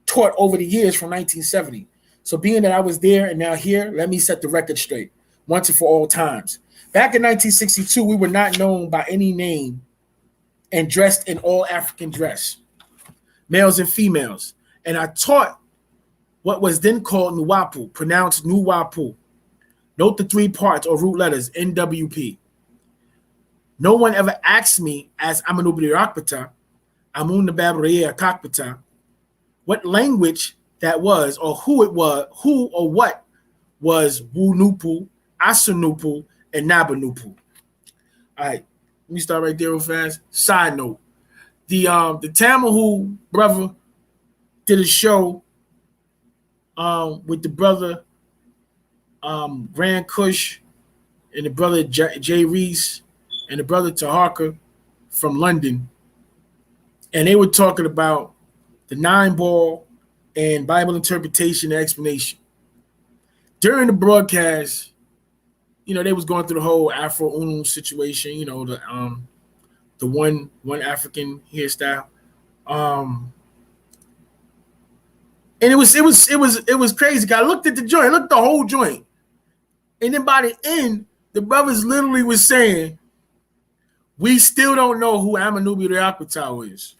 taught over the years from 1970. So being that I was there and now here, let me set the record straight once and for all times. Back in 1962, we were not known by any name and dressed in all African dress, males and females. And I taught what was then called Nuwaupu, pronounced Nuwaupu. Note the three parts or root letters, NWP. No one ever asked me, as Amanubri Akpata, Amun Nababriya Kakpata, what language that was, or who it was, who or what was Wu-Nupu, Asunupu, and Nabanupu. All right, let me start right there real fast. Side note, the Tamahu brother did a show with the brother Grand Kush and the brother Jay Reese and the brother Taharka from London. And they were talking about the 9-ball and Bible interpretation and explanation. During the broadcast, you know, they was going through the whole Afro-Unu situation, you know, the one African hairstyle. And it was crazy. I looked at the joint, I looked at the whole joint. And then by the end, the brothers literally was saying, we still don't know who Amanubi Reakwatao is.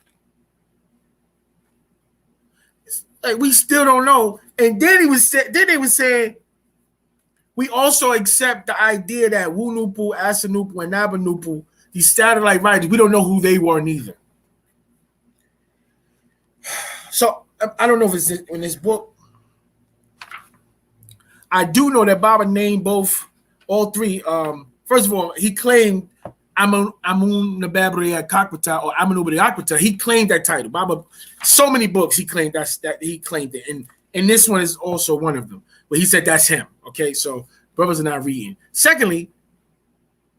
Like, we still don't know. And then they was saying, we also accept the idea that Wunupu, Asanupu, and Nabanupu, these satellite writers, we don't know who they were neither. So I don't know if it's in this book. I do know that Baba named all three. First of all, he claimed Amun Nababriya Kakwata or Amanubri Akwata. He claimed that title. Baba, so many books he claimed that he claimed it, and this one is also one of them. But he said that's him. Okay, so brothers are not reading. Secondly,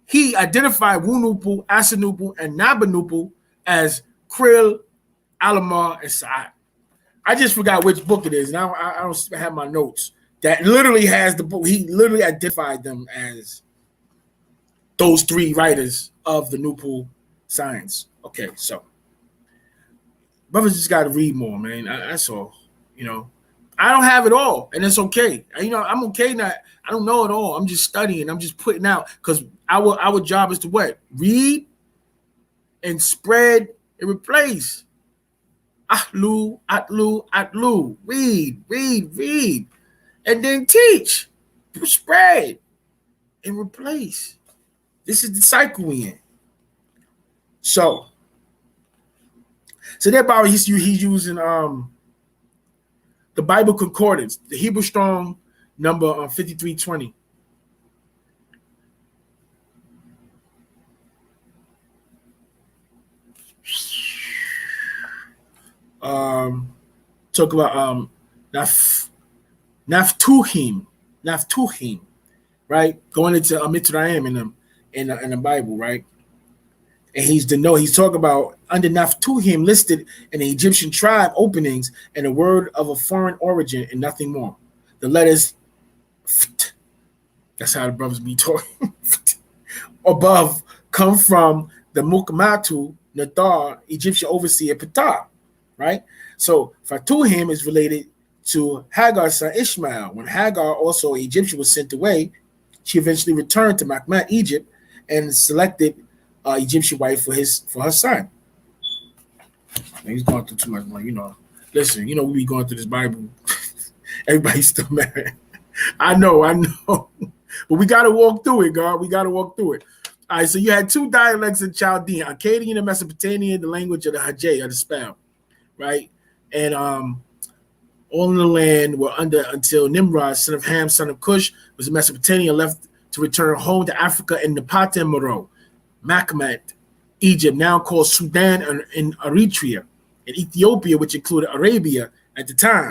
he identified Wunupu, Asanupu, and Nabanupu as Krill, Alamar, and Sa'ad. I just forgot which book it is. Now I don't have my notes. That literally has the book. He literally identified them as those three writers of the Nupu science. Okay, so brothers just got to read more, man. That's all. You know, I don't have it all, and it's okay. You know, I'm okay now. I don't know it all. I'm just studying. I'm just putting out because our job is to what? Read and spread and replace. Atlu, atlu, atlu. Read. And then teach, spread, and replace. This is the cycle we in. So that Bible he's using the Bible Concordance, the Hebrew Strong number 5320. Talk about Naftuhim, right? Going into Mitzrayim in the Bible, right? And he's talking about under Naphtuhim listed in the Egyptian tribe openings and a word of a foreign origin and nothing more. The letters that's how the brothers be talking above come from the Mukmatu Nathar Egyptian overseer Ptah, right? So Fatuhim is related to Hagar's son Ishmael. When Hagar, also an Egyptian, was sent away, she eventually returned to Makmat, Egypt, and selected Egyptian wife for her son. Man, he's going through too much money, Listen, we be going through this Bible. Everybody's still mad. I know. But we got to walk through it, God. We got to walk through it. All right, so you had two dialects in Chaldean, Akkadian and Mesopotamian, the language of the Hajj, of the spell, right? And all in the land were under until Nimrod, son of Ham, son of Cush, was in Mesopotamia, left to return home to Africa in Napata and Meroe, Makmat, Egypt, now called Sudan and Eritrea, and Ethiopia, which included Arabia at the time.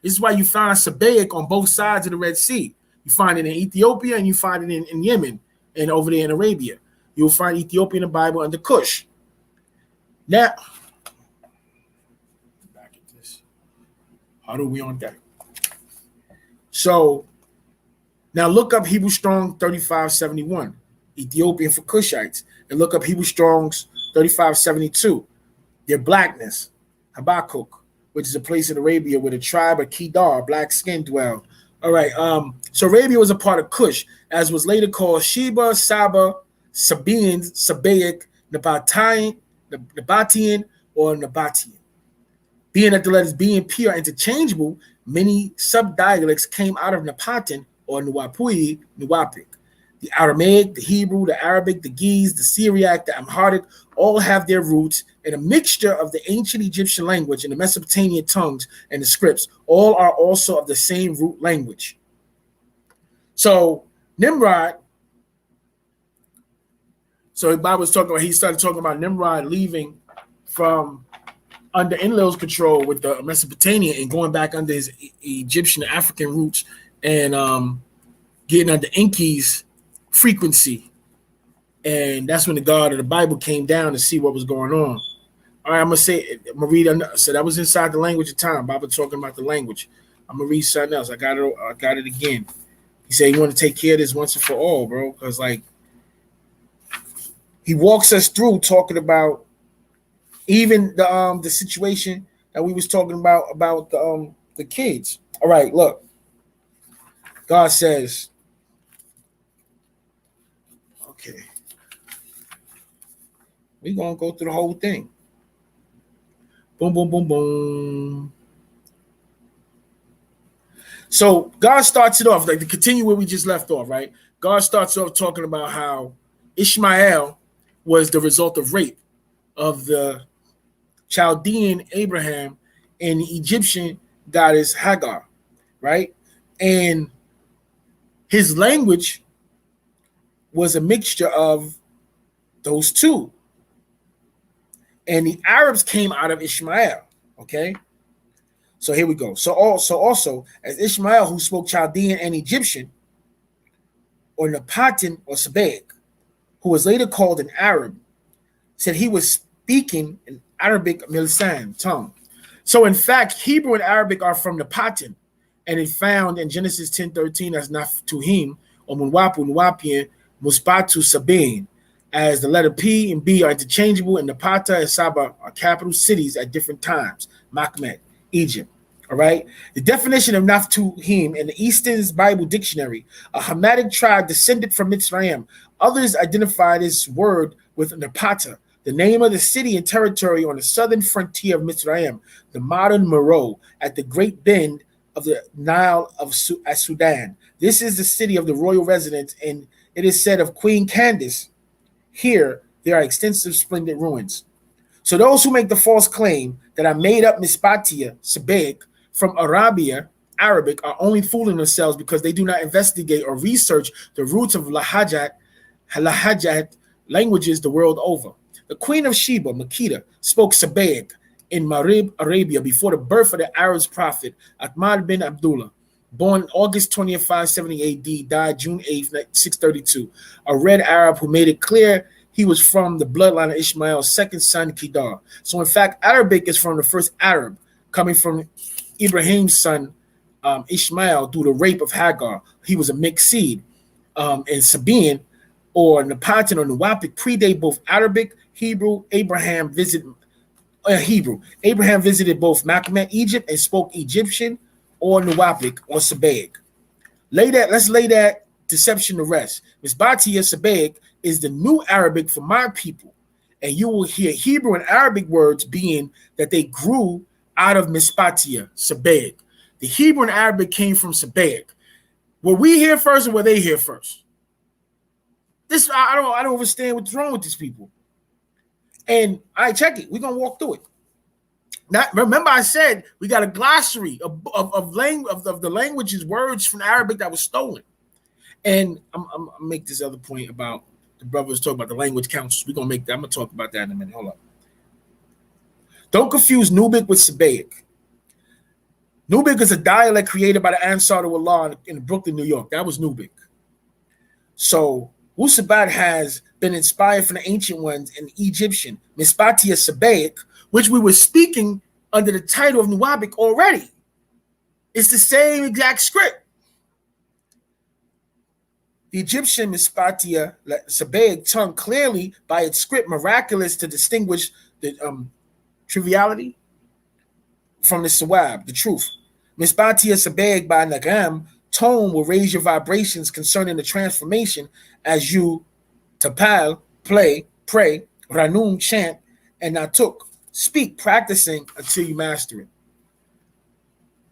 This is why you find Sabaic on both sides of the Red Sea. You find it in Ethiopia and you find it in Yemen and over there in Arabia. You'll find Ethiopia in the Bible under Cush. Now, back at this. How do we on that? So, now look up Hebrew Strong 3571, Ethiopian for Cushites, and look up Hebrew Strong's 3572, their blackness, Habakkuk, which is a place in Arabia where the tribe of Kedar, black skin, dwelled. All right, so Arabia was a part of Cush, as was later called Sheba, Saba, Sabaeans, Sabaic, Nabatean, or Nabatian. Being that the letters B and P are interchangeable, many subdialects came out of Napatan or Nuwaupic. The Aramaic, the Hebrew, the Arabic, the Ge'ez, the Syriac, the Amharic all have their roots in a mixture of the ancient Egyptian language and the Mesopotamian tongues and the scripts. All are also of the same root language. So Nimrod, so the Bible was talking about, he started talking about Nimrod leaving from under Enlil's control with the Mesopotamia and going back under his Egyptian African roots and getting under Enki's frequency. And that's when the God of the Bible came down to see what was going on. All right, I'm going to read. So that was inside the language of time. Bible talking about the language. I'm going to read something else. I got it again. He said he want to take care of this once and for all, bro. Because, he walks us through talking about even the situation that we was talking about the kids. All right, look. God says, okay, we're going to go through the whole thing. Boom, boom, boom, boom. So God starts it off, to continue where we just left off, right? God starts off talking about how Ishmael was the result of rape of the Chaldean Abraham and the Egyptian goddess Hagar, right? And his language was a mixture of those two. And the Arabs came out of Ishmael, okay? So here we go. So also, as Ishmael, who spoke Chaldean and Egyptian, or Napatan or Sabaic, who was later called an Arab, said he was speaking an Arabic Milsan tongue. So in fact, Hebrew and Arabic are from Napatan, and it found in Genesis 10:13 as Naphtuhim or NUWAUPIAN, Musbatu Sabaean, as the letter P and B are interchangeable, and Napata and Saba are capital cities at different times. Makmet, Egypt. All right. The definition of Naphtuhim in the Easton's Bible Dictionary: a Hamitic tribe descended from Mitzrayim. Others identify this word with Napata, the name of the city and territory on the southern frontier of Mitzrayim, the modern Meroe, at the Great Bend of the Nile of Sudan. This is the city of the royal residence, and it is said of Queen Candace, here there are extensive splendid ruins. So those who make the false claim that I made up Mispatia, Sabaic, from Arabia, Arabic, are only fooling themselves because they do not investigate or research the roots of Lahajat languages the world over. The Queen of Sheba, Makeda, spoke Sabaic in Marib, Arabia, before the birth of the Arabs prophet Ahmad bin Abdullah. born August 20th, 570 AD, died June 8th, 632. A red Arab who made it clear he was from the bloodline of Ishmael's second son, Kedar. So, in fact, Arabic is from the first Arab, coming from Ibrahim's son, Ishmael, through the rape of Hagar. He was a mixed seed. And Sabaean or Napatan or Nuwaupic predate both Arabic, Hebrew. Abraham visited both Makmet, Egypt, and spoke Egyptian or Nuwaupic or Sabaic. Let's lay that deception to rest. Misbatia Sabaic is the new Arabic for my people, and you will hear Hebrew and Arabic words being that they grew out of Misbatia Sabaic. The Hebrew and Arabic came from Sabaic. Were we here first or were they here first? This I don't understand what's wrong with these people. And I check it. We're gonna walk through it. Now, remember, I said we got a glossary of the languages, words from Arabic that was stolen. And I'm make this other point about the brothers talking about the language councils. I'm gonna talk about that in a minute. Hold up. Don't confuse Nubic with Sabaic. Nubic is a dialect created by the Ansar to Allah in Brooklyn, New York. That was Nubic. So WU-SABAT has been inspired from the ancient ones in Egyptian, Misbatia Sabaic, which we were speaking under the title of Nuwaupic already. It's the same exact script. The Egyptian Misbatia Sabaic tongue clearly by its script miraculous to distinguish the triviality from the sawab, the truth. Misbatia Sabaic by Nagam tone will raise your vibrations concerning the transformation as you tapal, play, pray, ranum, chant, and natuk, speak, practicing until you master it.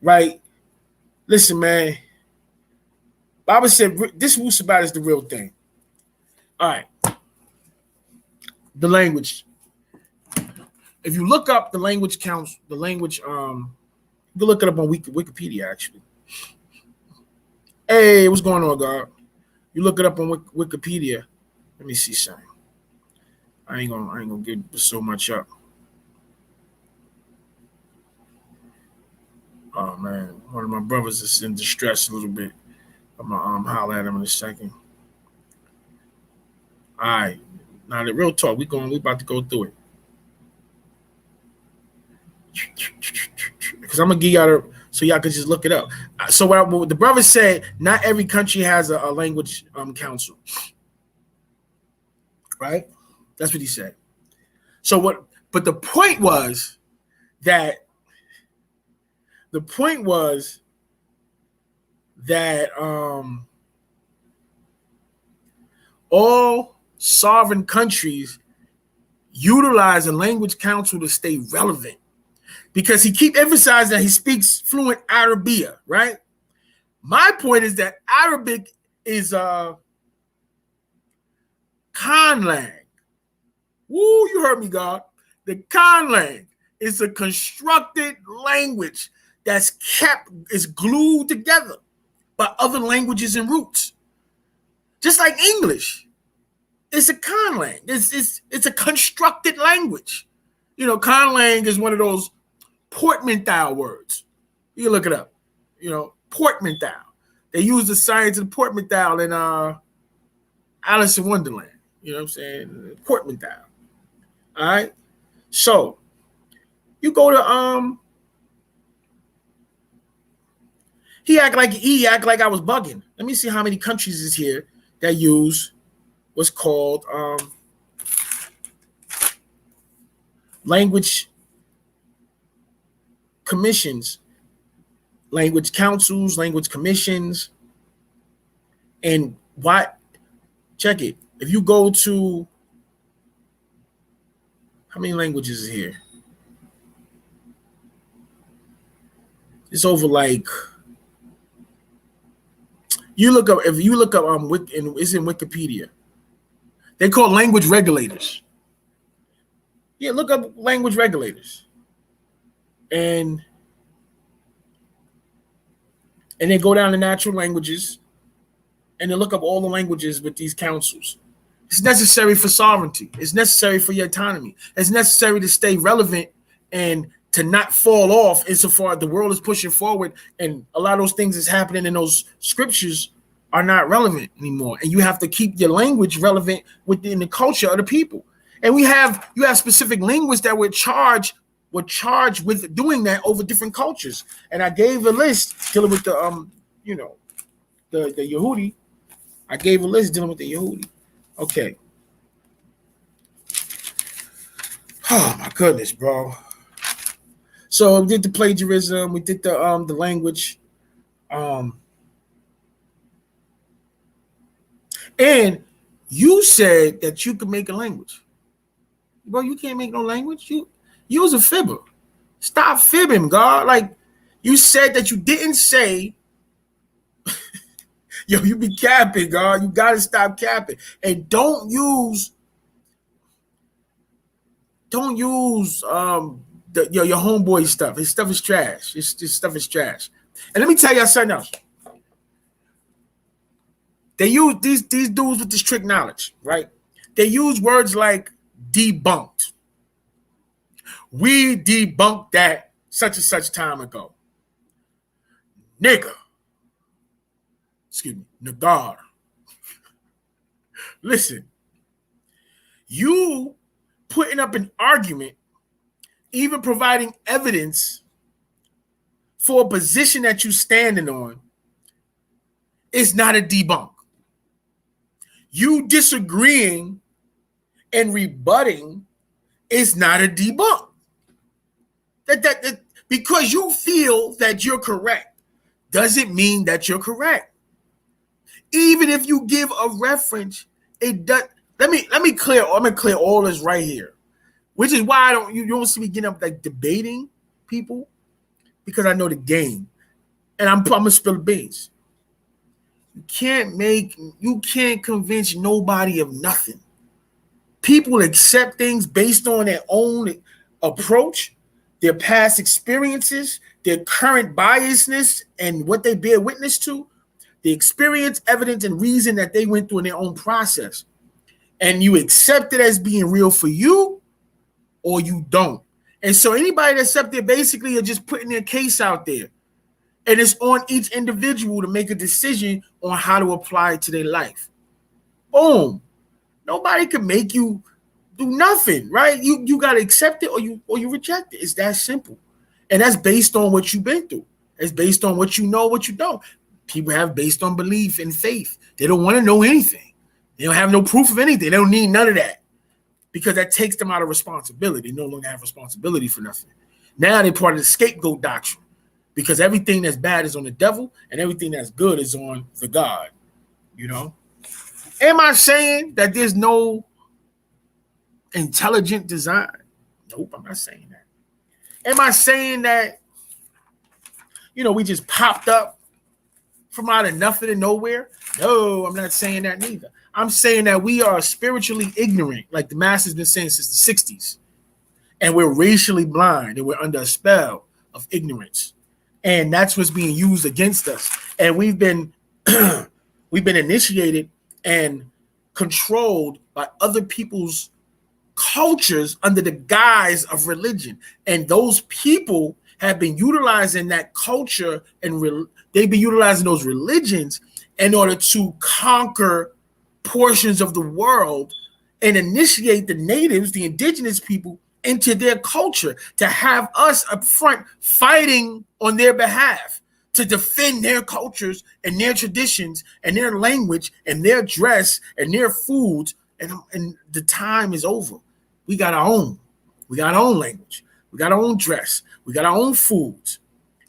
Right? Listen, man. Baba said this WU-SABAT is the real thing. All right. The language. If you look up the language counts, you can look it up on Wikipedia, actually. Hey, what's going on, God? You look it up on Wikipedia. Let me see something. I ain't gonna give so much up. Oh man, one of my brothers is in distress a little bit. I'm gonna holler at him in a second. All right, now the real talk. We about to go through it. Because I'm gonna give y'all so y'all can just look it up. So what the brother said, not every country has a language council, right? That's what he said. So what? But the point was that all sovereign countries utilize a language council to stay relevant. Because he keep emphasizing that he speaks fluent Arabia, right? My point is that Arabic is conlang. Woo, you heard me, God. The conlang is a constructed language is glued together by other languages and roots. Just like English. It's a conlang. It's a constructed language. You know, conlang is one of those portmanteau words. You can look it up. You know, portmanteau. They use the science of the portmanteau in Alice in Wonderland. You know what I'm saying? Portmanteau. All right. So you go to he act like I was bugging. Let me see how many countries is here that use what's called language commissions, language councils, language commissions. And what? Check it. If you go to, how many languages is here? It's over like, if you look up it's in Wikipedia. They call language regulators. Yeah, look up language regulators. And then go down to natural languages and then look up all the languages with these councils. It's necessary for sovereignty. It's necessary for your autonomy. It's necessary to stay relevant and to not fall off insofar as the world is pushing forward, and a lot of those things that's happening in those scriptures are not relevant anymore. And you have to keep your language relevant within the culture of the people. And you have specific linguists that were charged with doing that over different cultures. And I gave a list dealing with the Yehudi. I gave a list dealing with the Yehudi. Okay. Oh my goodness, bro. So we did the plagiarism, we did the language, and you said that you could make a language. Bro, you can't make no language. You was a fibber. Stop fibbing, God. Like, you said that you didn't say. Yo, you be capping, God. You gotta stop capping. And don't use your homeboy stuff. His stuff is trash. His stuff is trash. And let me tell y'all something else. They use these dudes with this trick knowledge, right? They use words like debunked. We debunked that such and such time ago. Nigga. Excuse me. Nagar. Listen. You putting up an argument, even providing evidence for a position that you're standing on, is not a debunk. You disagreeing and rebutting is not a debunk. That because you feel that you're correct doesn't mean that you're correct. Even if you give a reference, it does. Let me clear all this right here, which is why you don't see me getting up like debating people, because I know the game, and I'm gonna spill the beans. You can't convince nobody of nothing. People accept things based on their own approach, their past experiences, their current biasness, and what they bear witness to, the experience, evidence, and reason that they went through in their own process. And you accept it as being real for you, or you don't. And so anybody that's up there basically are just putting their case out there. And it's on each individual to make a decision on how to apply it to their life. Boom. Nobody can make you do nothing, right? You got to accept it or you reject it. It's that simple. And that's based on what you've been through. It's based on what you know, what you don't. People have based on belief and faith. They don't want to know anything. They don't have no proof of anything. They don't need none of that, because that takes them out of responsibility. They no longer have responsibility for nothing. Now they're part of the scapegoat doctrine, because everything that's bad is on the devil and everything that's good is on the God, you know? Am I saying that there's no intelligent design? Nope, I'm not saying that. Am I saying that, we just popped up from out of nothing and nowhere? No, I'm not saying that neither. I'm saying that we are spiritually ignorant, like the master's been saying since the 60s. And we're racially blind, and we're under a spell of ignorance. And that's what's being used against us. And we've been initiated and controlled by other people's cultures under the guise of religion. And those people have been utilizing that culture, and they've been utilizing those religions in order to conquer portions of the world and initiate the natives, the indigenous people, into their culture, to have us up front fighting on their behalf to defend their cultures and their traditions and their language and their dress and their foods. And the time is over. We got our own. We got our own language. We got our own dress. We got our own foods.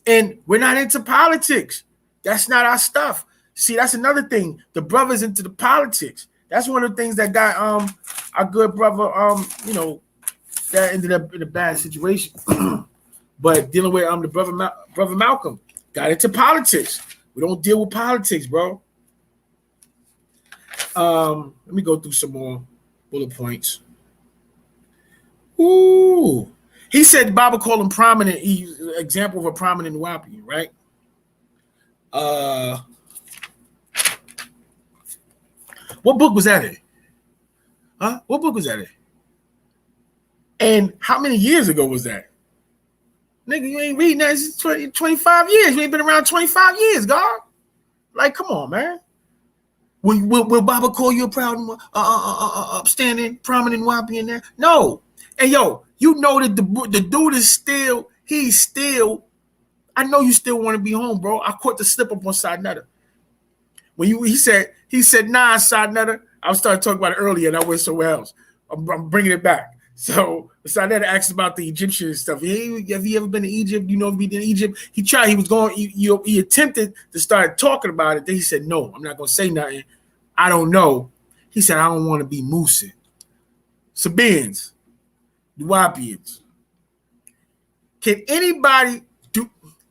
And we're not into politics. That's not our stuff. See, that's another thing. The brother's into the politics. That's one of the things that got our good brother, that ended up in a bad situation. But dealing with the brother Malcolm got into politics. We don't deal with politics, bro. Let me go through some more bullet points. Ooh. He said the Bible called him prominent. He's an example of a prominent WU-SABAT, right? What book was that in? Huh? What book was that in? And how many years ago was that? Nigga, you ain't reading that since 25 years. You ain't been around 25 years, God. Like, come on, man. Will Baba call you a proud, upstanding, prominent WUAPIan there? No. And yo, you know that the dude is still, he's still, I know you still want to be home, bro. I caught the slip up on Side Nutter. When he said, nah, Side Nutter. I was starting to talk about it earlier and I went somewhere else. I'm bringing it back. So Side Nutter asked about the Egyptian stuff. Hey, have you ever been to Egypt? You know, if he been in Egypt, he tried, he was going, he attempted to start talking about it. Then he said, no, I'm not going to say nothing. I don't know. He said, I don't want to be Moosin. Sabaeans, WUAPians. Can anybody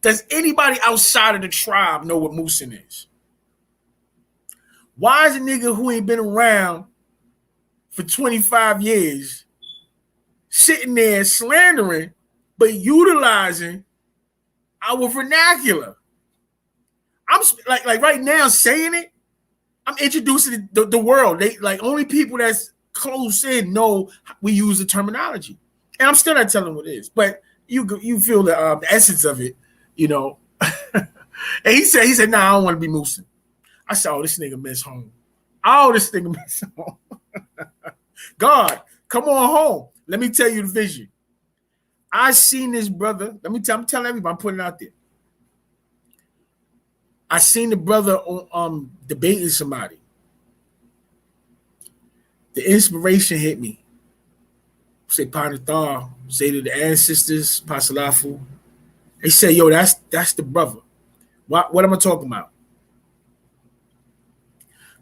does anybody outside of the tribe know what Moosin is? Why is a nigga who ain't been around for 25 years sitting there slandering but utilizing our vernacular? I'm like right now saying it, I'm introducing the world. They like only people that's close in know we use the terminology, and I'm still not telling what it is. But you feel the essence of it, you know. And he said, nah, I don't want to be Moosin. I said, oh, this nigga miss home. Oh, this nigga miss home. God, come on home. Let me tell you the vision. I seen this brother. I'm telling everybody, I'm putting it out there. I seen the brother on debating somebody. The inspiration hit me. Say Panathar, say to the ancestors, Pasalafu. They say, yo, that's the brother. What am I talking about?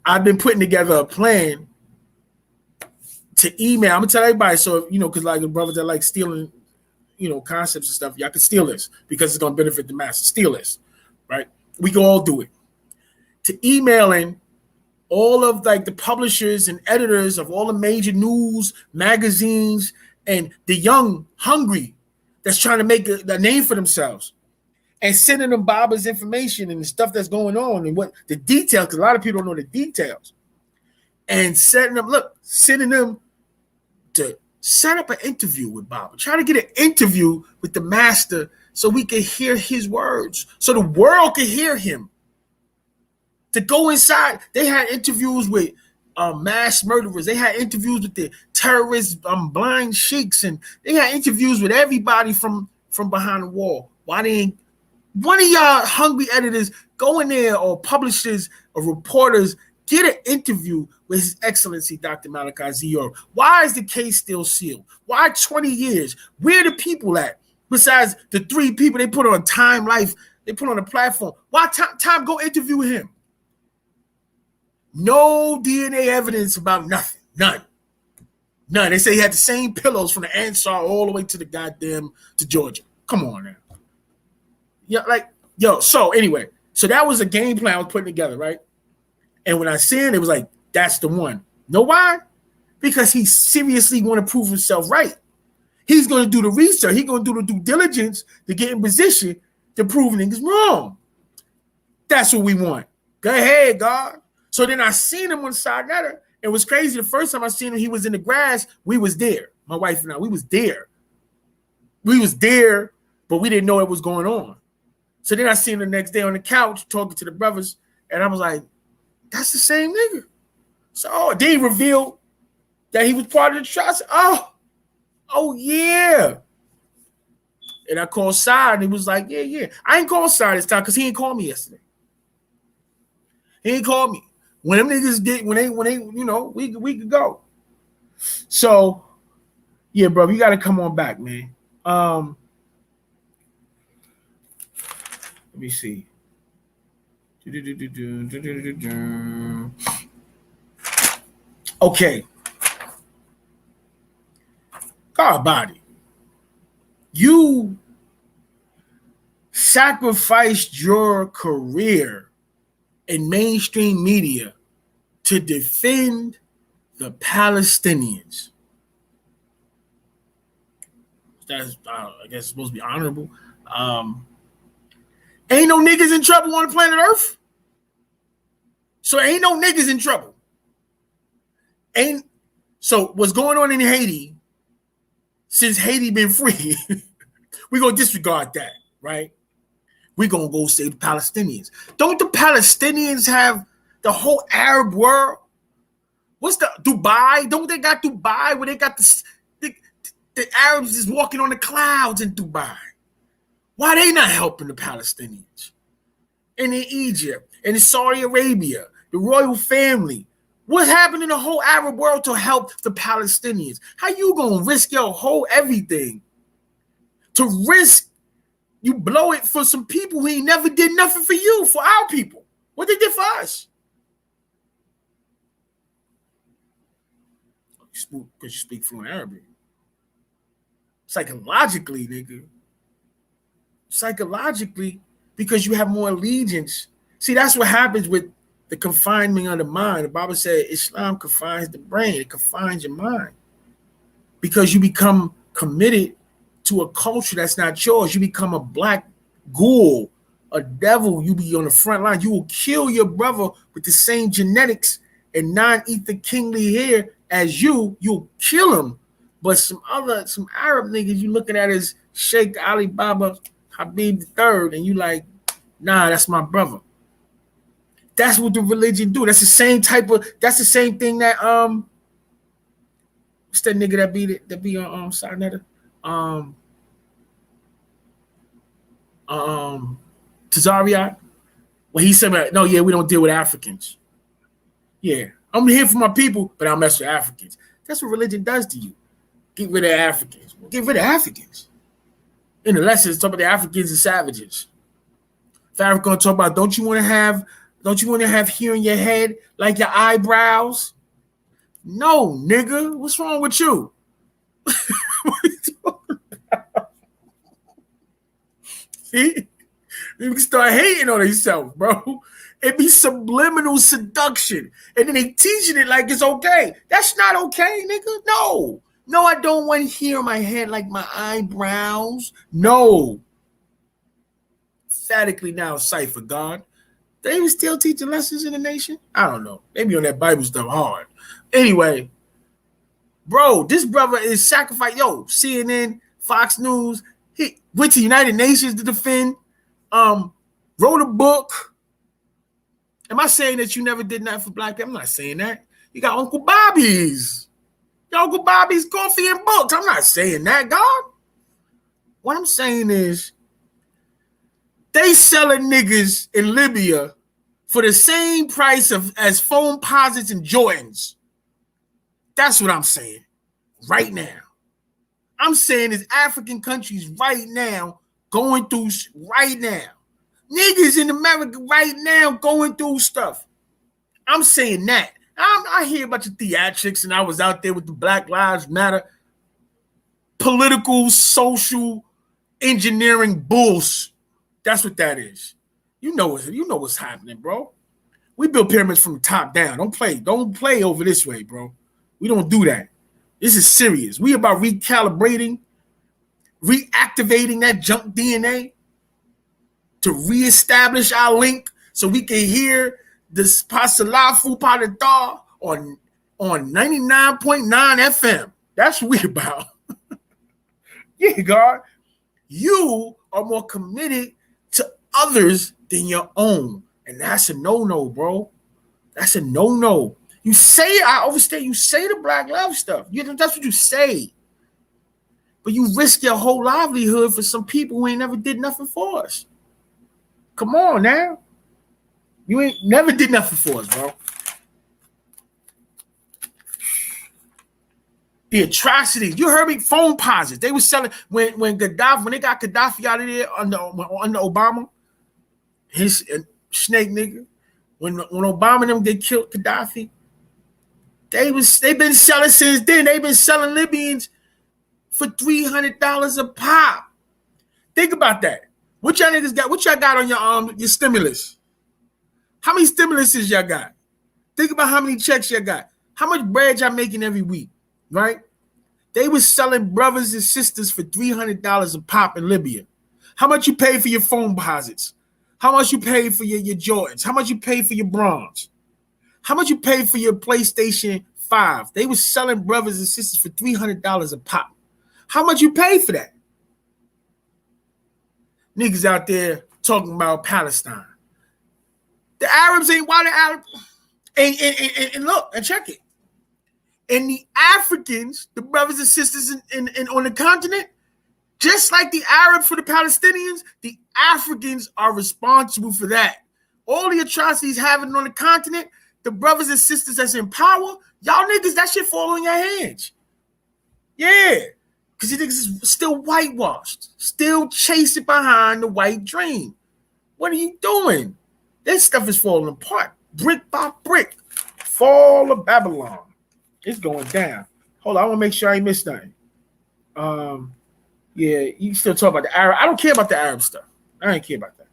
I've been putting together a plan to email. I'm gonna tell everybody, so you know, because like the brothers that like stealing, you know, concepts and stuff, y'all can steal this because it's gonna benefit the masses. Steal this, right? We can all do it. To emailing all of like the publishers and editors of all the major news magazines and the young hungry that's trying to make a name for themselves, and sending them Baba's information and the stuff that's going on and what the details, because a lot of people don't know the details, and sending them to set up an interview with Baba, try to get an interview with the master so we can hear his words, so the world can hear him. To go inside, they had interviews with mass murderers, they had interviews with the terrorists, blind sheiks, and they had interviews with everybody from behind the wall. Why they ain't one of y'all hungry editors go in there, or publishers or reporters, get an interview with His Excellency Dr. Malachi Zior? Why is the case still sealed? Why 20 years? Where the people at? Besides the 3 people they put on Time Life, they put on the platform. Why time go interview him? No DNA evidence about nothing. None. They say he had the same pillows from the Ansar all the way to the goddamn to Georgia. Come on now. Yeah, like, yo, so anyway, so that was a game plan I was putting together, right? And when I seen it, was like, that's the one. Know why? Because he seriously want to prove himself right. He's going to do the research. He's going to do the due diligence to get in position to prove niggas wrong. That's what we want. Go ahead, God. So then I seen him on Side Nutter. It was crazy. The first time I seen him, he was in the grass. We was there. My wife and I, we was there. But we didn't know what was going on. So then I seen him the next day on the couch talking to the brothers, and I was like, that's the same nigga. So then he revealed that he was part of the trial. Oh yeah. And I called Side, and he was like, yeah. I ain't called Side this time because he ain't called me yesterday. He ain't called me. When them niggas get, when they, you know, we could go. So, yeah, bro, you got to come on back, man. Let me see. Okay. God body. You sacrificed your career in mainstream media to defend the Palestinians. That's, I guess, supposed to be honorable. Ain't no niggas in trouble on the planet Earth. So ain't no niggas in trouble. So what's going on in Haiti, since Haiti been free, We're going to disregard that, right? We're going to go save the Palestinians. Don't the Palestinians have the whole Arab world? What's the Dubai? Don't they got Dubai where they got the Arabs is walking on the clouds in Dubai? Why they not helping the Palestinians? And in Egypt, and in Saudi Arabia, the royal family. What happened in the whole Arab world to help the Palestinians? How you gonna risk your whole everything to risk you blow it for some people who ain't never did nothing for you, for our people? What they did for us? Because you speak fluent Arabic. Psychologically, nigga. Psychologically, because you have more allegiance. See, that's what happens with the confinement of the mind. The Bible said Islam confines the brain. It confines your mind. Because you become committed to a culture that's not yours. You become a black ghoul, a devil. You be on the front line. You will kill your brother with the same genetics and non-ether kingly hair as you. You'll kill him. But some Arab niggas you looking at as Sheikh Ali Baba Habib III, and you like, nah, that's my brother. That's what the religion do. That's the same thing that what's that nigga that be on Sarnetta? Tazariot. When he said, no, yeah, we don't deal with Africans. Yeah, I'm here for my people, but I'll mess with Africans. That's what religion does to you. Get rid of Africans. Get rid of Africans. In the lessons, talk about the Africans and savages. Pharaoh gonna talk about don't you want to have hair in your head like your eyebrows? No, nigga. What's wrong with you? What are you talking about? See? You can start hating on yourself, bro. It be subliminal seduction. And then they teaching it like it's okay. That's not okay, nigga. No. No, I don't want hair in my head like my eyebrows. No. Emphatically now, cipher God. They even still teaching lessons in the nation? I don't know. Maybe on that Bible stuff hard. Anyway, bro, this brother is sacrificed. Yo, CNN, Fox News, he went to the United Nations to defend, wrote a book. Am I saying that you never did nothing for black people? I'm not saying that. You got Uncle Bobby's. Your Uncle Bobby's coffee and books. I'm not saying that, God. What I'm saying is they selling niggas in Libya for the same price as phone posits and Jordans. That's what I'm saying right now. I'm saying is African countries right now going through right now. Niggas in America right now going through stuff. I'm saying that. I hear about your theatrics, and I was out there with the Black Lives Matter political, social engineering bulls. That's what that is. You know what's happening, bro. We build pyramids from the top down. Don't play over this way, bro. We don't do that. This is serious. We about recalibrating, reactivating that junk DNA to reestablish our link so we can hear this Pasalafu Padadar on 99.9 FM. That's what we about. Yeah, God. You are more committed to others than your own. And that's a no-no, bro. That's a no-no. You say, I overstate, you say the Black love stuff. That's what you say. But you risk your whole livelihood for some people who ain't never did nothing for us. Come on now. You ain't never did nothing for us, bro. The atrocities. You heard me, phone posits. They were selling when they got Gaddafi out of there under Obama, his snake nigga. When Obama and them they killed Gaddafi, they've been selling since then. They've been selling Libyans for $300 a pop. Think about that. What y'all niggas got? What y'all got on your stimulus? How many stimuluses y'all got? Think about how many checks y'all got. How much bread y'all making every week, right? They was selling brothers and sisters for $300 a pop in Libya. How much you pay for your phone deposits? How much you pay for your Jordans? How much you pay for your bronze? How much you pay for your PlayStation 5? They was selling brothers and sisters for $300 a pop. How much you pay for that? niggas out there talking about Palestine. The Arabs ain't why the Arabs. And look and check it. And the Africans, the brothers and sisters in on the continent, just like the Arabs for the Palestinians, the Africans are responsible for that. All the atrocities happening on the continent, the brothers and sisters that's in power, y'all niggas, that shit fall in your hands. Yeah. Because you niggas is still whitewashed, still chasing behind the white dream. What are you doing? This stuff is falling apart, brick by brick. Fall of Babylon. It's going down. Hold on, I want to make sure I ain't missed nothing. Yeah, you still talk about the Arab. I don't care about the Arab stuff. I ain't care about that.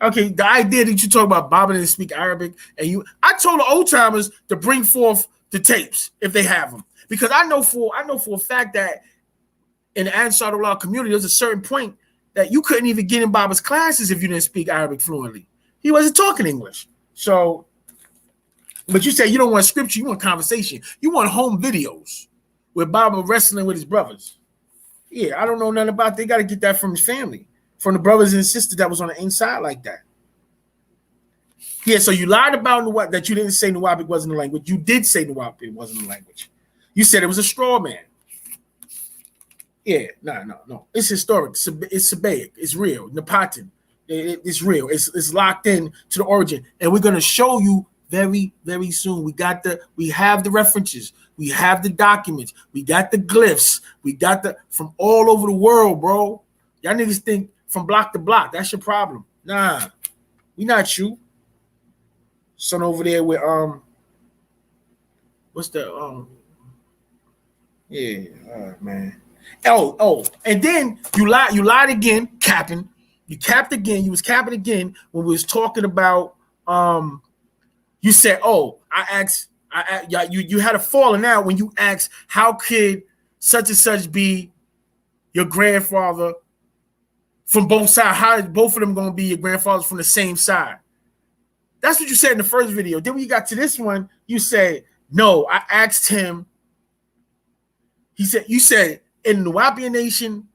Okay, the idea that you talk about Bobbin and speak Arabic, and I told the old timers to bring forth the tapes if they have them, because I know for a fact that in the Ansarullah community, there's a certain point that you couldn't even get in Baba's classes if you didn't speak Arabic fluently. He wasn't talking English. So, but you say you don't want scripture, you want conversation. You want home videos with Baba wrestling with his brothers. Yeah, I don't know nothing about that. They got to get that from his family, from the brothers and sisters that was on the inside like that. Yeah, so you lied about that you didn't say Nuwaubic wasn't a language. You did say Nuwaubic wasn't a language. You said it was a straw man. Yeah, no. It's historic. It's Sabaic. It's real. Napatan. It's real. It's locked in to the origin. And we're going to show you very, very soon. We have the references. We have the documents. We got the glyphs. We got from all over the world, bro. Y'all niggas think from block to block. That's your problem. Nah, we not you. Son over there with what's the yeah, man. Oh, and then you lied again, capping. You capped again. You was capping again when we was talking about you said, oh, you had a falling out when you asked how could such and such be your grandfather from both sides? How is both of them gonna be your grandfathers from the same side? That's what you said in the first video. Then when you got to this one, you said, no, I asked him. You said in the Nuwaubian Nation,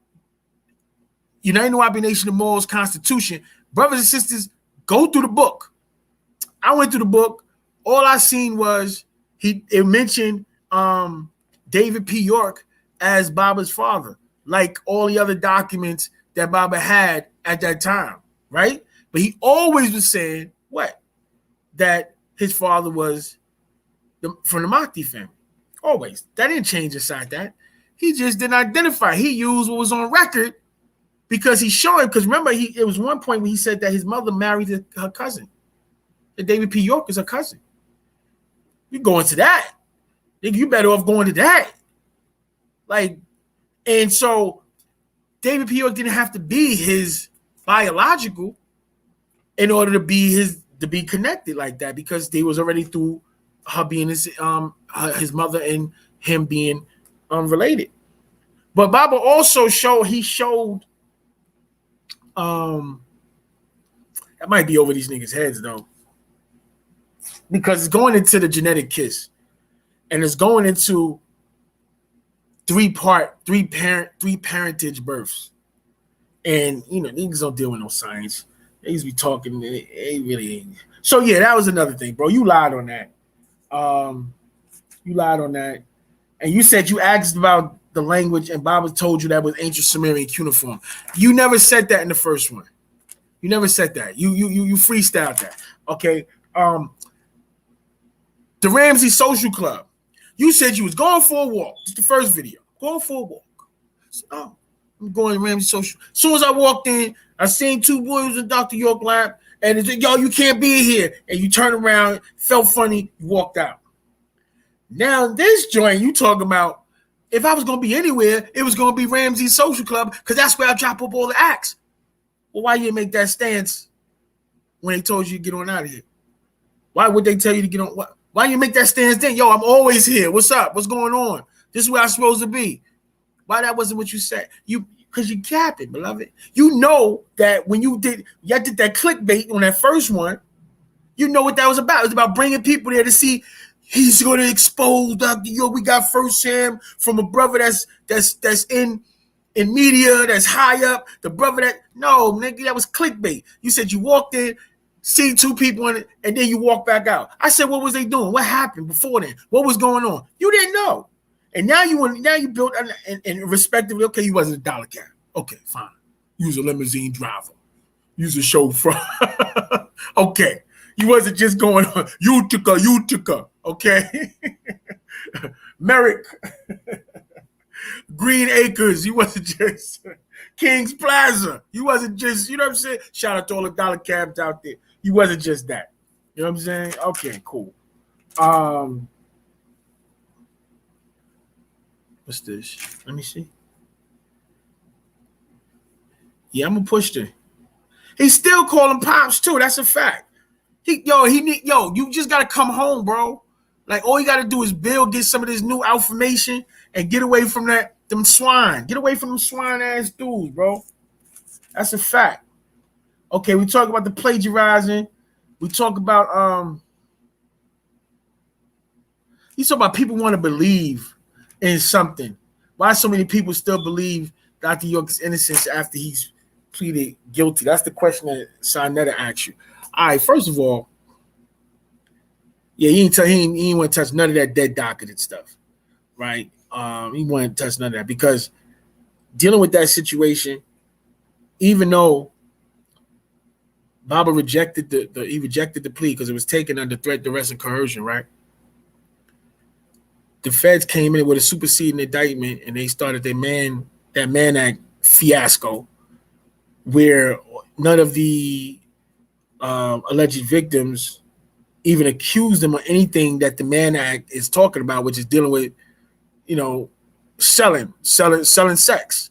United Nuwaubian Nation, the Moors Constitution, brothers and sisters, go through the book. I went through the book. All I seen was it mentioned David P. York as Baba's father, like all the other documents that Baba had at that time, right? But he always was saying what? That his father was from the Mahdi family. Always. That didn't change inside that. He just didn't identify. He used what was on record because he showed him. Because remember, it was one point where he said that his mother married her cousin. And David P. York is her cousin. You go into that. Nigga, you better off going to that. Like, and so David P. York didn't have to be his biological in order to be connected like that, because they was already through her being his mother and him being related. But Baba also showed that might be over these niggas' heads though, because it's going into the genetic kiss, and it's going into three parentage births, and niggas don't deal with no science. They used to be talking, they really ain't. So yeah, that was another thing, bro. You lied on that. And you said you asked about the language, and Baba told you that was ancient Sumerian cuneiform. You never said that in the first one. You never said that. You freestyled that. Okay. The Ramsey Social Club. You said you was going for a walk. Just the first video. Going for a walk. So, I'm going to Ramsey Social. As soon as I walked in, I seen two boys in Dr. York lap, and they said, yo, you can't be here. And you turned around, felt funny, you walked out. Now this joint, you talking about, if I was going to be anywhere, it was going to be Ramsey Social Club, because that's where I drop up all the acts. Well, why you didn't make that stance when they told you to get on out of here? Why would they tell you to get on? Why you make that stance then? Yo, I'm always here. What's up? What's going on? This is where I'm supposed to be. Why that wasn't what you said? Because you capping, beloved. You know that when y'all did that clickbait on that first one, you know what that was about. It was about bringing people there to see he's going to expose Dr. York. We got firsthand from a brother that's in in media that's high up, the brother that, no, nigga, that was clickbait. You said you walked in, see two people in it, and then you walk back out. I said, what was they doing? What happened before then? What was going on? You didn't know. And now you built and respectively, okay, you wasn't a dollar cab. Okay, fine. You was a limousine driver. You was a chauffeur. Okay. You wasn't just going on Utica, okay? Merrick, Green Acres, you wasn't just Kings Plaza. You wasn't just, you know what I'm saying? Shout out to all the dollar cabs out there. You wasn't just that. You know what I'm saying? Okay, cool. What's this? Let me see. Yeah, I'm gonna push this. He's still calling Pops too. That's a fact. You just gotta come home, bro. Like all you gotta do is get some of this new information and get away from them swine. Get away from them swine ass dudes, bro. That's a fact. Okay, we talk about the plagiarizing. We talk about you talk about people want to believe in something. Why so many people still believe Dr. York's innocence after he's pleaded guilty? That's the question that Sinetta asked you. All right, first of all, yeah, he ain't want to touch none of that dead docketed stuff, right? He wouldn't touch none of that because dealing with that situation, even though Baba rejected the plea because it was taken under threat, duress, and coercion, right? The feds came in with a superseding indictment and they started that Mann Act fiasco where none of the alleged victims even accused them of anything that the Mann Act is talking about, which is dealing with, selling sex.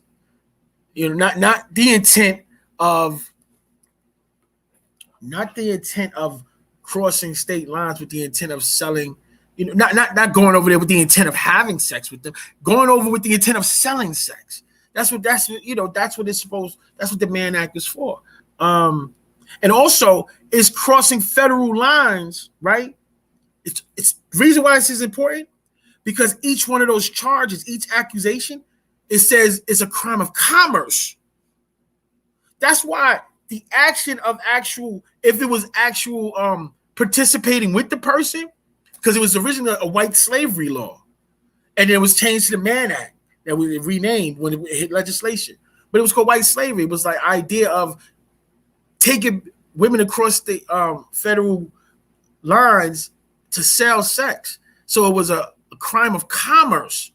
Not the intent of crossing state lines with the intent of selling, not going over there with the intent of having sex with them, going over with the intent of selling sex. That's what it's supposed. That's what the Mann Act is for. And also is crossing federal lines, right? It's the reason why this is important because each one of those charges, each accusation, it says it's a crime of commerce. That's why the action of if it was participating with the person, because it was originally a white slavery law, and it was changed to the Mann Act that was renamed when it hit legislation. But it was called white slavery. It was like idea of taking women across the federal lines to sell sex. So it was a crime of commerce.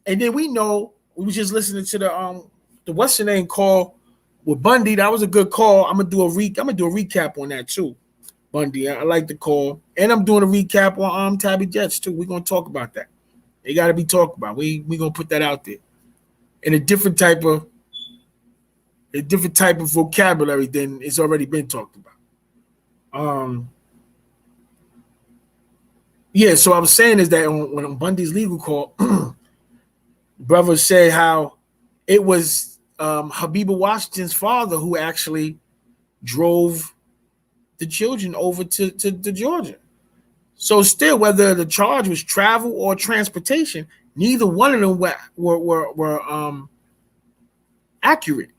And then we were just listening to the what's the name call with Bundy. That was a good call. I'm gonna do a recap on that too. Bundy, I like the call, and I'm doing a recap on Tabby Jets too. We're gonna talk about that. They got to be talked about. We gonna put that out there in a different type of vocabulary than it's already been talked about. Yeah. So I was saying is that when on Bundy's legal call, brother said how it was Habiba Washington's father who actually drove the children over to Georgia. So still, whether the charge was travel or transportation, neither one of them were accurate.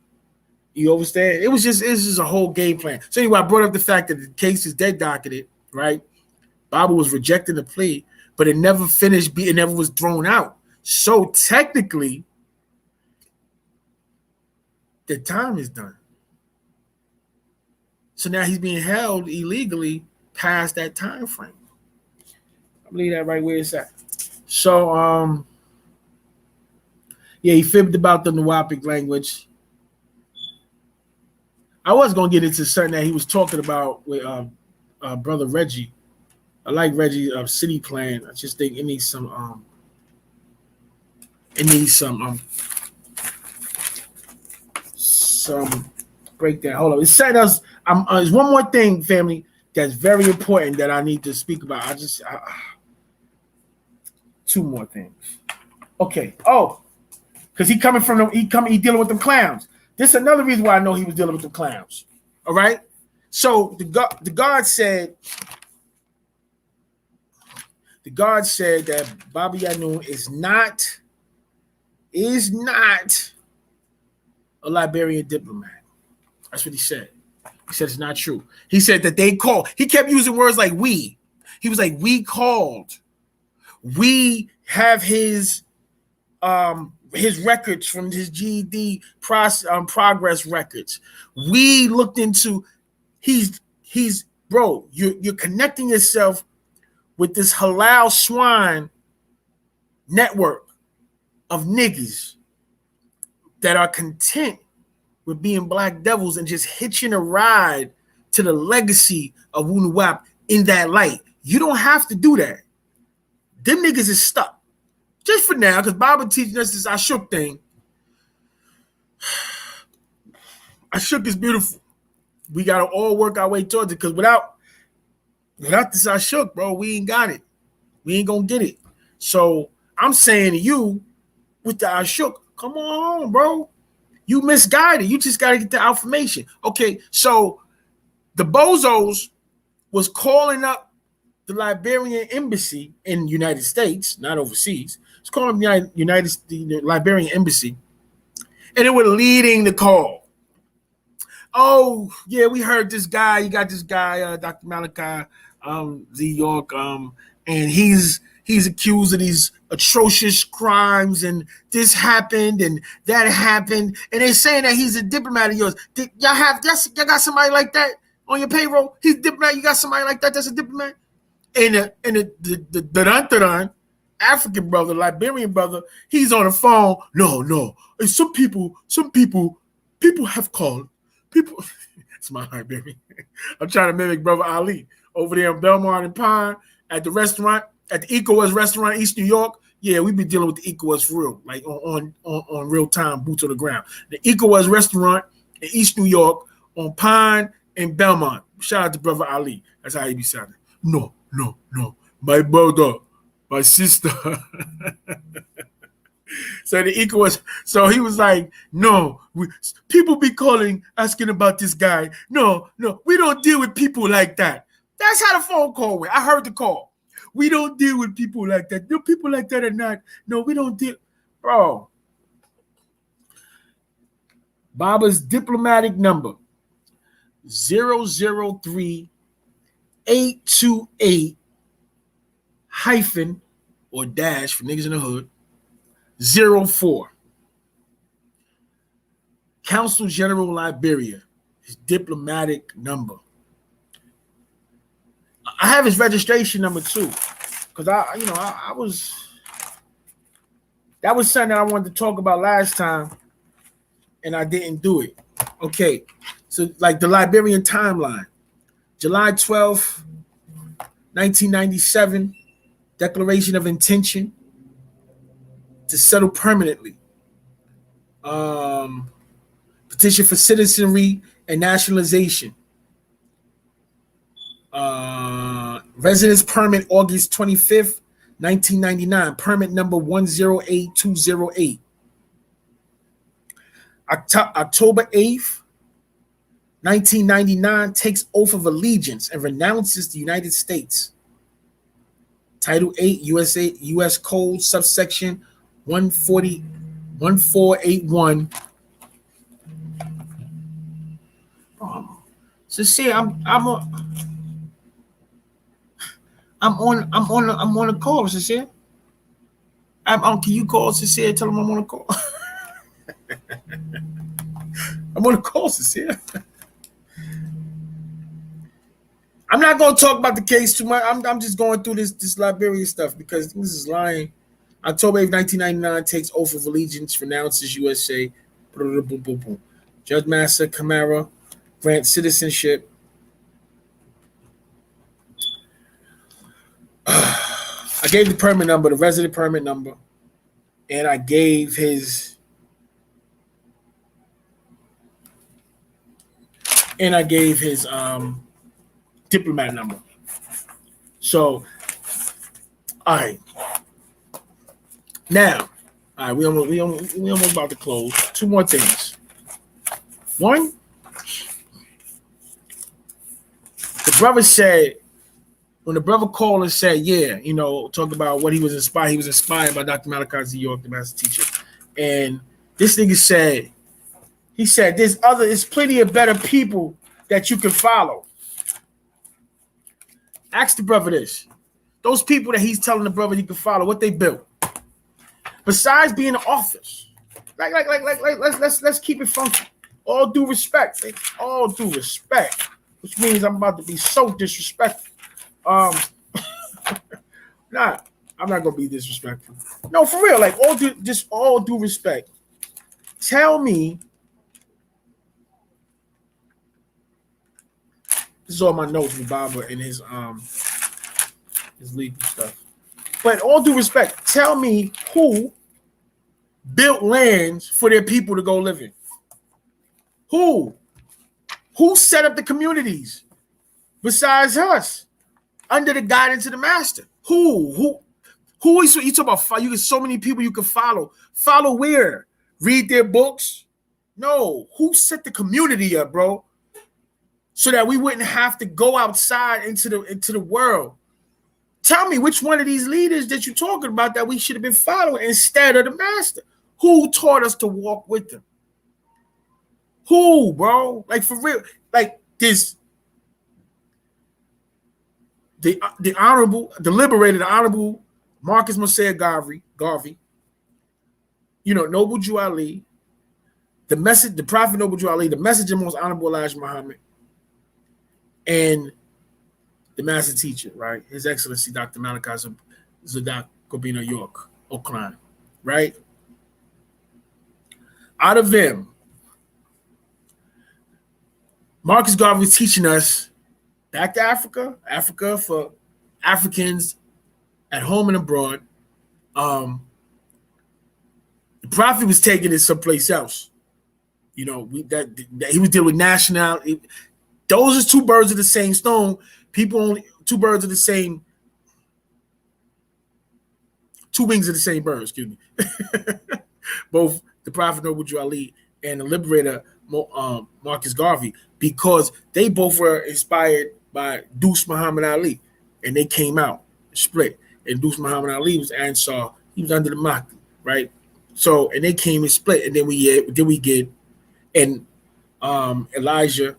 You understand? It was just a whole game plan. So anyway, I brought up the fact that the case is dead docketed, right? Baba was rejecting the plea, but it never finished. It never was thrown out. So technically, the time is done. So now he's being held illegally past that time frame. I believe that right where it's at. So, yeah, he fibbed about the Nuwaupic language. I was going to get into something that he was talking about with brother Reggie. I like Reggie city plan. I just think it needs some breakdown. Hold on. It's something else. There's one more thing, family, that's very important that I need to speak about. Two more things. Okay. Oh, because he dealing with them clowns. This is another reason why I know he was dealing with them clowns. All right. So the guard said that Baba Yanun is not is not a Liberian diplomat. That's what he said. He said it's not true. He said that they called. He kept using words like we. He was like, we called. We have his records from his GED progress records. We looked into. He's bro. You're connecting yourself with this halal swine network of niggas that are content with being black devils and just hitching a ride to the legacy of WU-NUWAP in that light. You don't have to do that. Them niggas is stuck. Just for now, because Baba teaching us this Ashuk thing. Ashuk is beautiful. We got to all work our way towards it, because without this Ashuk, bro, we ain't got it. We ain't going to get it. So I'm saying to you, with the Ashuk, come on home, bro. You misguided. You just got to get the information. Okay, so the bozos was calling up the Liberian embassy in the United States, not overseas. It's calling the Liberian embassy, and they were leading the call. Oh, yeah, we heard this guy. You got this guy, Dr. Malachi Z. York, and he's accused of these atrocious crimes, and this happened and that happened, and they're saying that he's a diplomat of yours. Y'all got somebody like that on your payroll? He's a diplomat. You got somebody like that that's a diplomat? And the African brother, Liberian brother, he's on the phone. No. And some people have called. People, it's my Liberian. I'm trying to mimic Brother Ali over there in Belmont and Pine at the restaurant, at the ECOWAS restaurant, East New York. Yeah, we be dealing with the ECOWAS for real, like on real time, boots on the ground. The ECOWAS restaurant in East New York on Pine and Belmont. Shout out to Brother Ali. That's how he be sounding. No. My brother, my sister. So the ECOWAS, so he was like, no, people be calling, asking about this guy. No, we don't deal with people like that. That's how the phone call went. I heard the call. We don't deal with people like that. No, people like that are not. No, we don't deal. Bro. Baba's diplomatic number, 003-828 hyphen or dash for niggas in the hood 04. Consul General Liberia, his diplomatic number. I have his registration number too, because I was, that was something I wanted to talk about last time, and I didn't do it. Okay, so like the Liberian timeline, July 12th, 1997, Declaration of Intention to settle permanently. Petition for citizenry and nationalization. Residence permit August 25th, 1999. Permit number 108208. October 8th, 1999, takes oath of allegiance and renounces the United States. Title 8, U.S. Code, subsection 1481. So see, I'm on a call, Sincere. Can you call Sincere? Tell him I'm on a call. I'm on a call, Sincere. I'm not going to talk about the case too much. I'm just going through this Liberian stuff because this is lying. October 8th, 1999, takes oath of allegiance, renounces USA. Judge Master Camara grants citizenship. I gave the permit number, the resident permit number, and I gave his diplomat number. So, all right. Now, all right, we almost about to close. Two more things. One, the brother said, when the brother called and said, yeah, talk about what he was inspired by Dr. Malachi Z. York, the master teacher, And this nigga said, there's plenty of better people that you can follow. Ask the brother this. Those people that he's telling the brother he can follow, what they built. Besides being in office. Let's keep it funky. All due respect. All due respect. Which means I'm about to be so disrespectful. Nah, I'm not gonna be disrespectful. No, for real. Like all due respect. Tell me. This is all my notes with Baba and his legal stuff. But all due respect, tell me who built lands for their people to go live in. Who set up the communities besides us under the guidance of the master? Who is you talk about? You get so many people you can follow. Follow where? Read their books? No. Who set the community up, bro? So that we wouldn't have to go outside into the world. Tell me which one of these leaders that you're talking about that we should have been following instead of the master. Who taught us to walk with them? Who, bro? Like for real? Like this. The honorable Marcus Mosiah Garvey. You know, Noble Jew Ali. The Prophet Noble Jew Ali. The Messenger Most Honorable Elijah Muhammad. And the master teacher, right? His Excellency Dr. Malachi Zadok Kobina York, Oakland, right? Out of them, Marcus Garvey was teaching us back to Africa for Africans at home and abroad. The Prophet was taking it someplace else. You know, that he was dealing with nationality. Those are two birds of the same stone. People only two birds of the same, two wings of the same bird, excuse me. Both the Prophet Noble Jew Ali and the liberator Marcus Garvey, because they both were inspired by Deuce Muhammad Ali, and they came out split. And Deuce Muhammad Ali was Ansar, he was under the Mahdi, right? So, and they came and split, and then we get Elijah.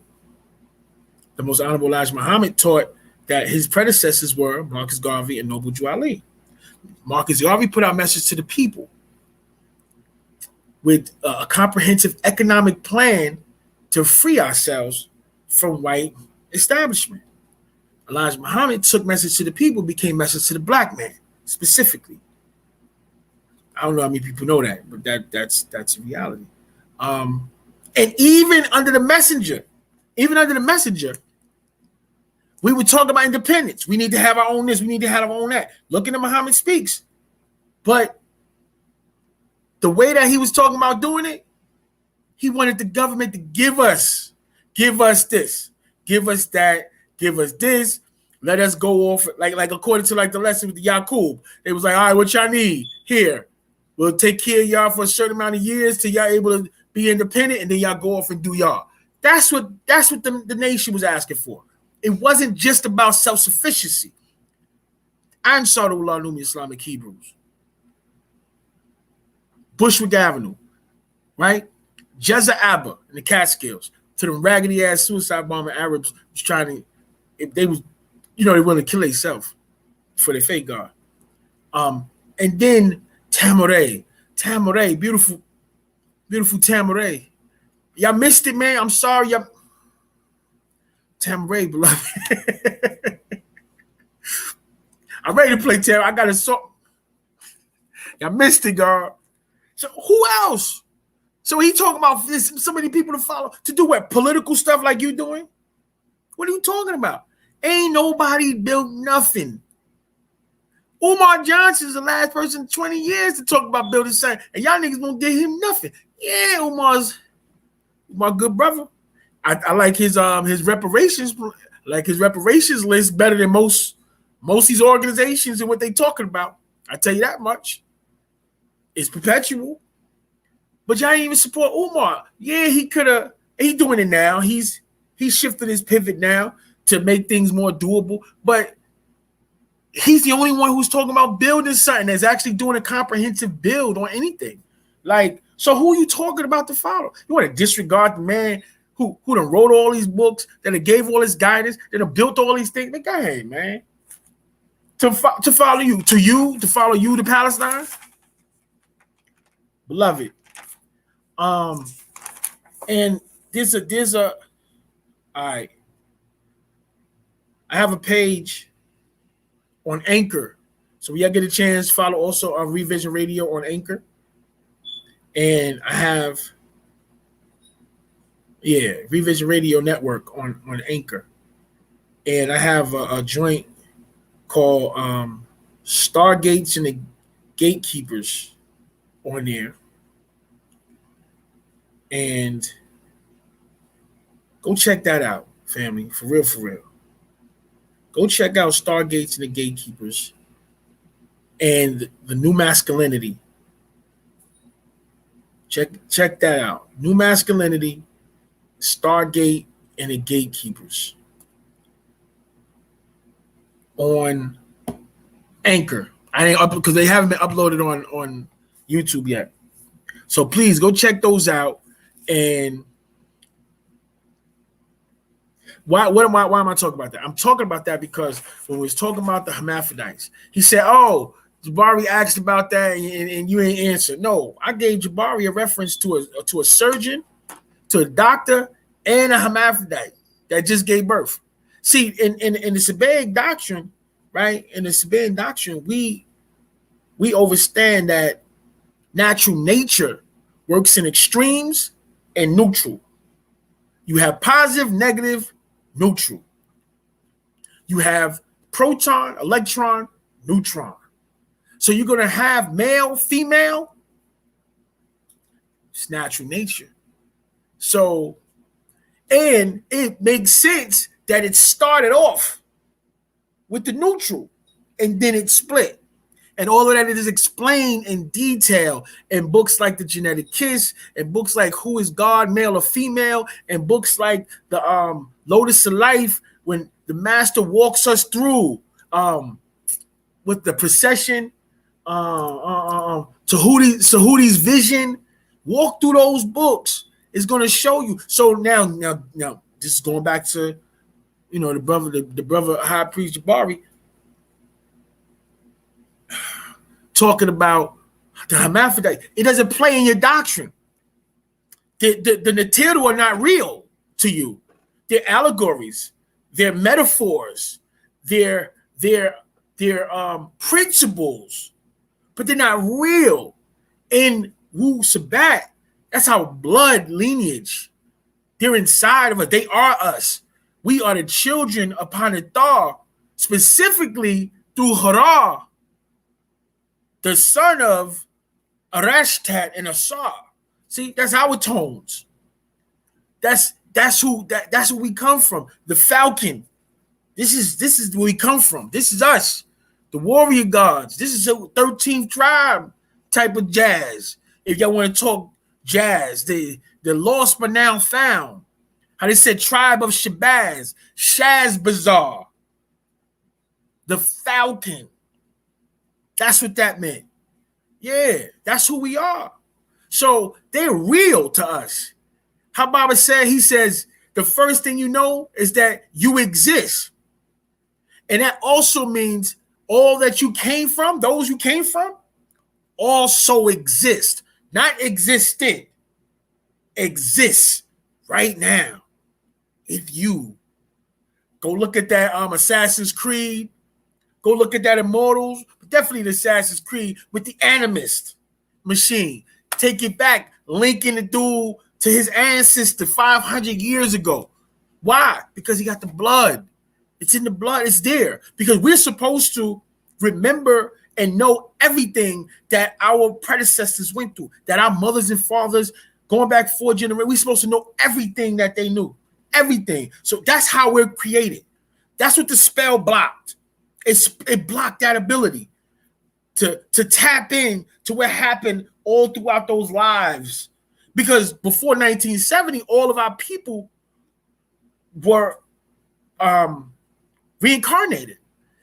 The Most Honorable Elijah Muhammad taught that his predecessors were Marcus Garvey and Noble Jew Ali. Marcus Garvey put out a message to the people with a comprehensive economic plan to free ourselves from white establishment. Elijah Muhammad took message to the people, became message to the black man specifically. I don't know how many people know that, but that's a reality. And even under the messenger, we would talk about independence. We need to have our own this. We need to have our own that. Look into Muhammad Speaks. But the way that he was talking about doing it, he wanted the government to give us this, give us that, give us this. Let us go off like according to like the lesson with the Yaqub. It was like, all right, what y'all need here? We'll take care of y'all for a certain amount of years till y'all able to be independent, and then y'all go off and do y'all. That's what the nation was asking for. It wasn't just about self-sufficiency. Ansar Ullah Numi Islamic Hebrews. Bushwick Avenue, right? Jezza Abba in the Catskills, to the raggedy ass suicide bomber Arabs was trying to, if they was, you know, they wanted to kill themselves for their fake God. And then Tamaray, beautiful Tamaray. Y'all missed it, man. I'm sorry, y'all. Tamaray, beloved. I'm ready to play Tam. I got a song. Y'all missed it, girl. So who else? So he talking about this, so many people to follow, to do what? Political stuff like you doing? What are you talking about? Ain't nobody built nothing. Umar Johnson's the last person in 20 years to talk about building something, and y'all niggas won't give him nothing. Yeah, Umar's my good brother. I like his reparations, list better than most these organizations and what they talking about. I tell you that much. It's perpetual. But y'all ain't even support Umar. Yeah, he could have. He's doing it now. He's shifted his pivot now to make things more doable. But he's the only one who's talking about building something that's actually doing a comprehensive build on anything. Like, so who are you talking about to follow? You want to disregard the man who done wrote all these books, that have gave all this guidance, that have built all these things? Like, go ahead, man. To follow you, to follow you to Palestine? Beloved. And there's a all right. I have a page on Anchor. So when y'all get a chance, follow also on Revision Radio on Anchor. And I have Revision Radio Network on Anchor. And I have a joint called Stargates and the Gatekeepers on there. And go check that out, family. For real, for real. Go check out Stargates and the Gatekeepers and the New Masculinity. Check that out. New Masculinity, Stargate, and the Gatekeepers on Anchor. I ain't up because they haven't been uploaded on YouTube yet. So please go check those out. And why am I talking about that? I'm talking about that because when we was talking about the hermaphrodites, he said, "Oh, Jabari asked about that and you ain't answered." No, I gave Jabari a reference to a surgeon, to a doctor, and a hermaphrodite that just gave birth. See, in the Sabbatic doctrine, right? In the Sabbatic doctrine, we understand that natural nature works in extremes and neutral. You have positive, negative, neutral. You have proton, electron, neutron. So you're going to have male, female. It's natural nature. So, and it makes sense that it started off with the neutral and then it split. And all of that is explained in detail in books like The Genetic Kiss, and books like Who is God, Male or Female, and books like the Lotus of Life, when the master walks us through with the procession to Tahuti's vision. Walk through those books. It's going to show you. So now this is going back to the brother High Priest Jabari talking about the hermaphrodite. It doesn't play in your doctrine. The Natiru are not real to you. They're allegories. They're metaphors. They're principles, but they're not real. In WU-SABAT, that's our blood lineage. They're inside of us. They are us. We are the children upon the Thar, specifically through Hara, the son of Arashtat and Asar. See, that's our tones. That's who we come from. The falcon. This is where we come from. This is us, the warrior gods. This is a 13th tribe type of jazz. If y'all want to talk jazz, the lost but now found. How they said tribe of Shabazz, Shaz Bazaar, the falcon. That's what that meant. Yeah, that's who we are. So they're real to us. How Baba said, he says, the first thing you know is that you exist. And that also means all that you came from, those you came from, also exist. Not existed. Exists right now. If you go look at that Assassin's Creed, go look at that Immortals, but definitely the Assassin's Creed with the animist machine. Take it back, linking the dude to his ancestor 500 years ago. Why? Because he got the blood. It's in the blood. It's there. Because we're supposed to remember and know everything that our predecessors went through, that our mothers and fathers, going back 4 generations, we're supposed to know everything that they knew. Everything. So that's how we're created. That's what the spell blocked. It blocked that ability to tap in to what happened all throughout those lives. Because before 1970, all of our people were reincarnated.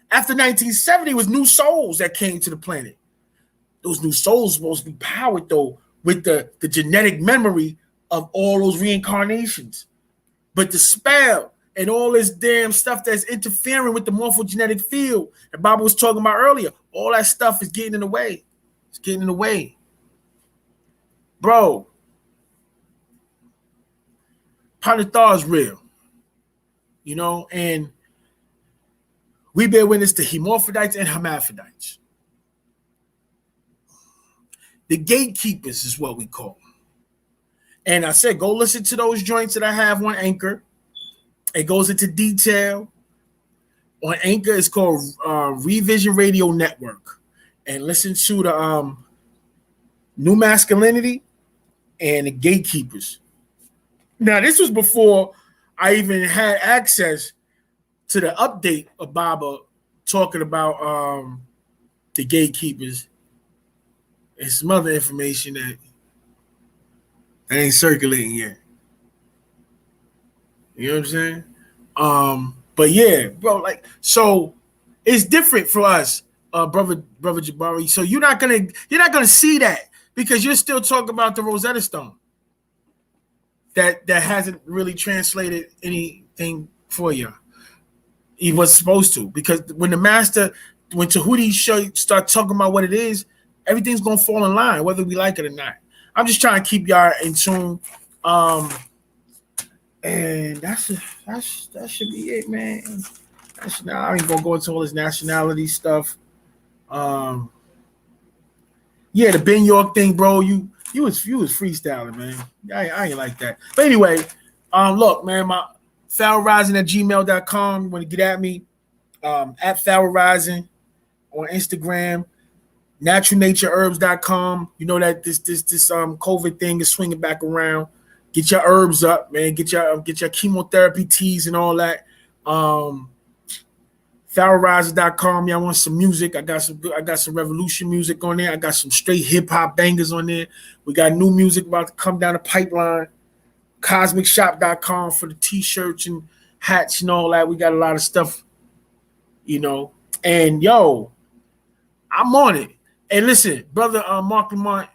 After 1970, it was new souls that came to the planet. Those new souls were supposed to be powered, though, with the genetic memory of all those reincarnations. But the spell and all this damn stuff that's interfering with the morphogenetic field that Baba was talking about earlier, all that stuff is getting in the way. It's getting in the way. Bro, Panatha is real. You know, and we bear witness to hermaphrodites and hermaphrodites. The gatekeepers is what we call them. And I said, go listen to those joints that I have on Anchor. It goes into detail. On Anchor, it's called Revision Radio Network. And listen to the New Masculinity and the Gatekeepers. Now, this was before I even had access to the update of Baba talking about the Gatekeepers and some other information that ain't circulating yet. You know what I'm saying? But yeah, bro, like, so it's different for us, brother Jabari. So you're not gonna see that because you're still talking about the Rosetta Stone. That hasn't really translated anything for you. He was supposed to, because when Tahuti start talking about what it is, everything's gonna fall in line, whether we like it or not. I'm just trying to keep y'all in tune. And that should be it, man. I ain't gonna go into all this nationality stuff. Yeah, the Ben York thing, bro. You was freestyling, man. I ain't like that. But anyway, look, man, my PharaohRising@gmail.com. You want to get at me? At PharaohRising on Instagram. naturalnatureherbs.com. You know that this COVID thing is swinging back around. Get your herbs up, man. Get your chemotherapy teas and all that. PharaohRising.com. Y'all want some music? I got some revolution music on there. I got some straight hip hop bangers on there. We got new music about to come down the pipeline. CosmicShop.com for the t-shirts and hats and all that. We got a lot of stuff, you know. And yo, I'm on it. And listen, brother Marc Lamont,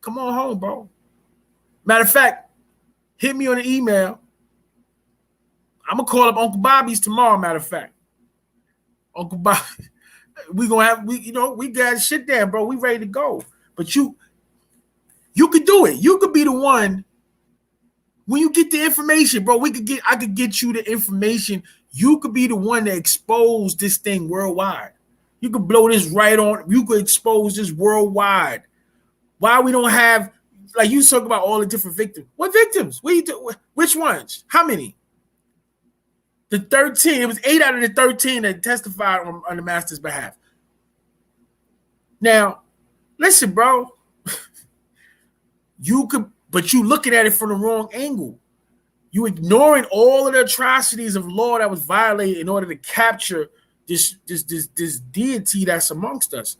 come on home, bro. Matter of fact, hit me on the email. I'm gonna call up Uncle Bobby's tomorrow. Matter of fact, Uncle Bobby, we got shit there, bro. We ready to go. But you could do it. You could be the one. When you get the information, bro, I could get you the information. You could be the one that expose this thing worldwide. You could blow this right on. You could expose this worldwide. Why we don't have, like, you talk about all the different victims. What victims? Which ones? How many? The 13. It was 8 out of the 13 that testified on the master's behalf. Now, listen, bro. But you looking at it from the wrong angle. You ignoring all of the atrocities of law that was violated in order to capture this deity that's amongst us.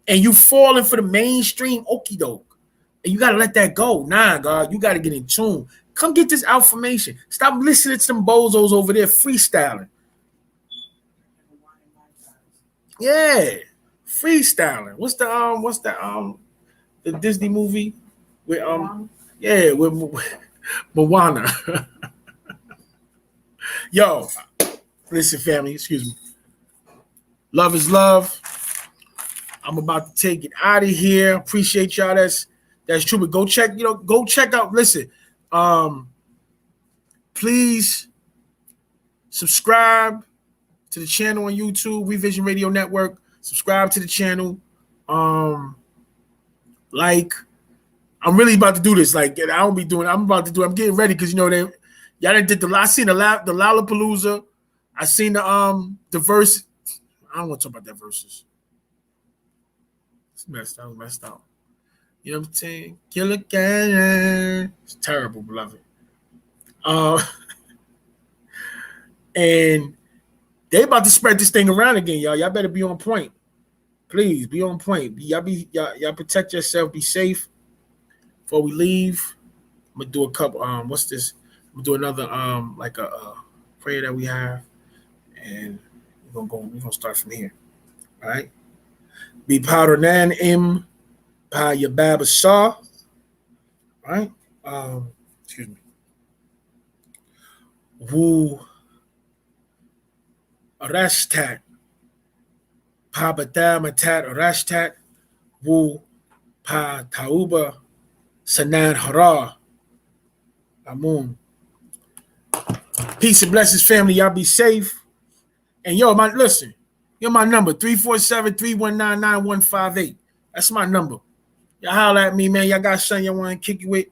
And you falling for the mainstream okie doke. And you got to let that go. Nah, God, you got to get in tune. Come get this information. Stop listening to them bozos over there freestyling. Yeah, freestyling. What's the Disney movie with with Moana. Yo, listen, family, excuse me. Love is love. I'm about to take it out of here. Appreciate y'all. That's true. But go check out. Listen, please subscribe to the channel on YouTube, Revision Radio Network. Subscribe to the channel. Like, I'm really about to do this. Like, I'm getting ready because y'all done did I seen the Lollapalooza. I seen the verse. I don't want to talk about that verses. It's messed up. You know what I'm saying? Kill again. It's terrible, beloved. And they about to spread this thing around again, y'all. Y'all better be on point. Please be on point. Y'all protect yourself. Be safe. Before we leave, I'm gonna do a couple. What's this? I'm gonna do another like a prayer that we have, and we're gonna start from here. All right. Be powder nan im Pa Yababa Saw, right? Excuse me. Wu Arashtat, Pa Badamatat Arashtat, Wu Pa Tauba Sanan Hara. Amun. Peace and blessings, family. Y'all be safe. And yo, listen, you're my number, 347-319-9158. That's my number. Y'all holler at me, man. Y'all got something y'all want to kick it with?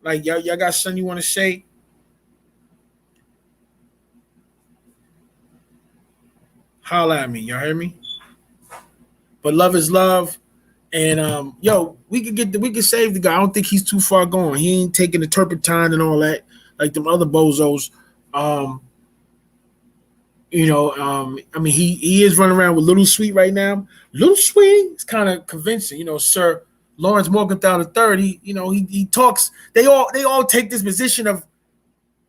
Like, y'all got something you want to say? Holler at me. Y'all hear me? But love is love. And yo, we can save the guy. I don't think he's too far gone. He ain't taking the turpentine and all that like them other bozos. I mean, he is running around with Little Sweet right now. Little Sweet is kind of convincing, Sir Lawrence Morgenthau III. He talks. They all take this position of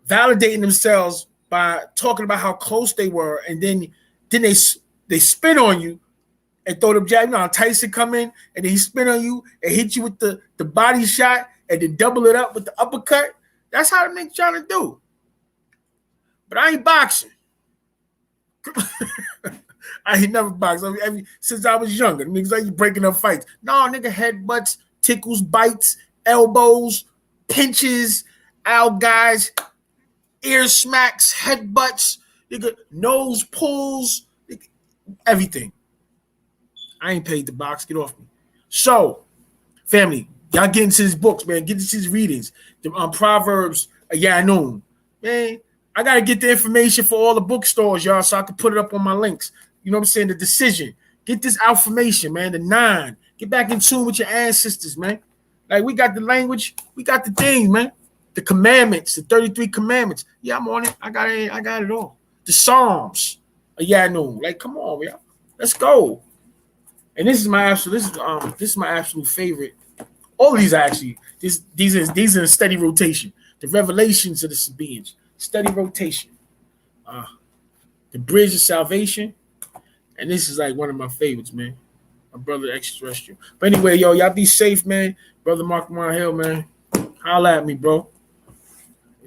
validating themselves by talking about how close they were, and then they spin on you and throw the jab. How Tyson come in and then he spin on you and hit you with the body shot and then double it up with the uppercut. That's how the niggas trying to do. But I ain't boxing. I ain't never boxed. Since I was younger, niggas like you breaking up fights. No, nigga, headbutts, tickles, bites, elbows, pinches, owl guys, ear smacks, headbutts, nigga, nose pulls, nigga, everything. I ain't paid to box. Get off me. So, family, y'all get into these books, man. Get into these readings. The Proverbs, Yanun. Man, I got to get the information for all the bookstores, y'all, so I can put it up on my links. You know what I'm saying? The decision. Get this affirmation, man. The 9. Get back in tune with your ancestors, man. Like, we got the language. We got the things, man. The commandments, the 33 commandments. Yeah, I'm on it. I got it all. The Psalms. Yanun. Like, come on, y'all. Let's go. And this is my absolute favorite. All of these are actually these are in steady rotation. The Revelations of the Sabaeans, steady rotation. The Bridge of Salvation, and this is like one of my favorites, man. My brother extraterrestrial. But anyway, y'all be safe, man. Brother Marc Lamont, man. Holla at me, bro.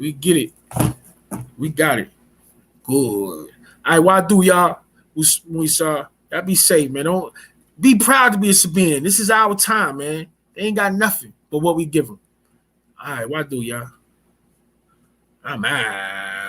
We get it. We got it. Good. All right, what I do, y'all? We saw y'all be safe, man. Don't. Be proud to be a Sabaean. This is our time, man. They ain't got nothing but what we give them. All right, what I do, y'all? I'm out.